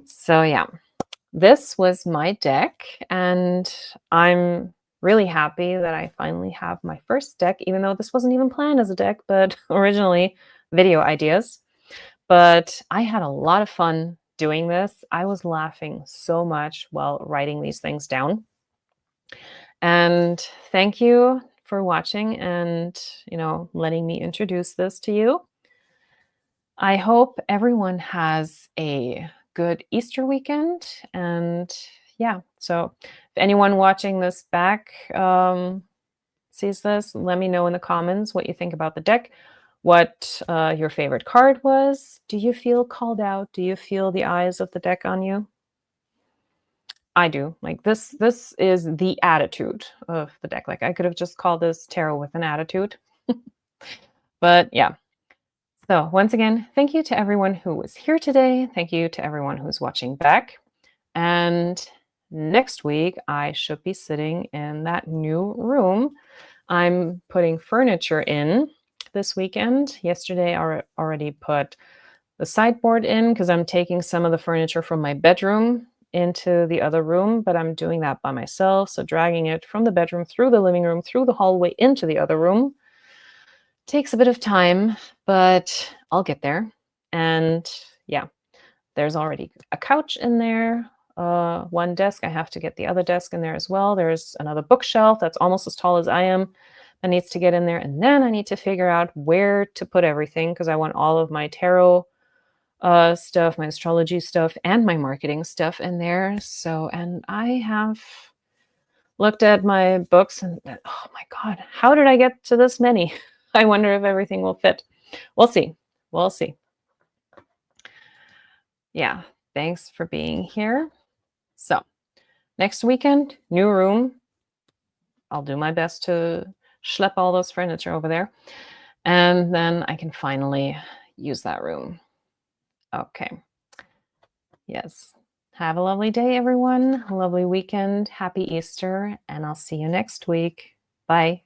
So yeah. This was my deck, and I'm really happy that I finally have my first deck, even though this wasn't even planned as a deck, but originally video ideas. But I had a lot of fun doing this. I was laughing so much while writing these things down. And thank you for watching and, letting me introduce this to you. I hope everyone has a good Easter weekend. And yeah, so if anyone watching this back sees this, let me know in the comments what you think about the deck, what your favorite card was. Do you feel called out? Do you feel the eyes of the deck on you? I do. Like this is the attitude of the deck. Like I could have just called this tarot with an attitude. But yeah. So once again, thank you to everyone who was here today. Thank you to everyone who's watching back. And next week, I should be sitting in that new room. I'm putting furniture in this weekend. Yesterday, I already put the sideboard in because I'm taking some of the furniture from my bedroom into the other room, but I'm doing that by myself. So dragging it from the bedroom through the living room, through the hallway into the other room takes a bit of time, but I'll get there. And yeah, there's already a couch in there, one desk. I have to get the other desk in there as well. There's another bookshelf that's almost as tall as I am that needs to get in there. And then I need to figure out where to put everything because I want all of my tarot stuff, my astrology stuff, and my marketing stuff in there. So, and I have looked at my books and oh my God, how did I get to this many? I wonder if everything will fit. We'll see. We'll see. Yeah, thanks for being here. So next weekend, new room. I'll do my best to schlep all those furniture over there. And then I can finally use that room. Okay. Yes. Have a lovely day, everyone. A lovely weekend. Happy Easter. And I'll see you next week. Bye.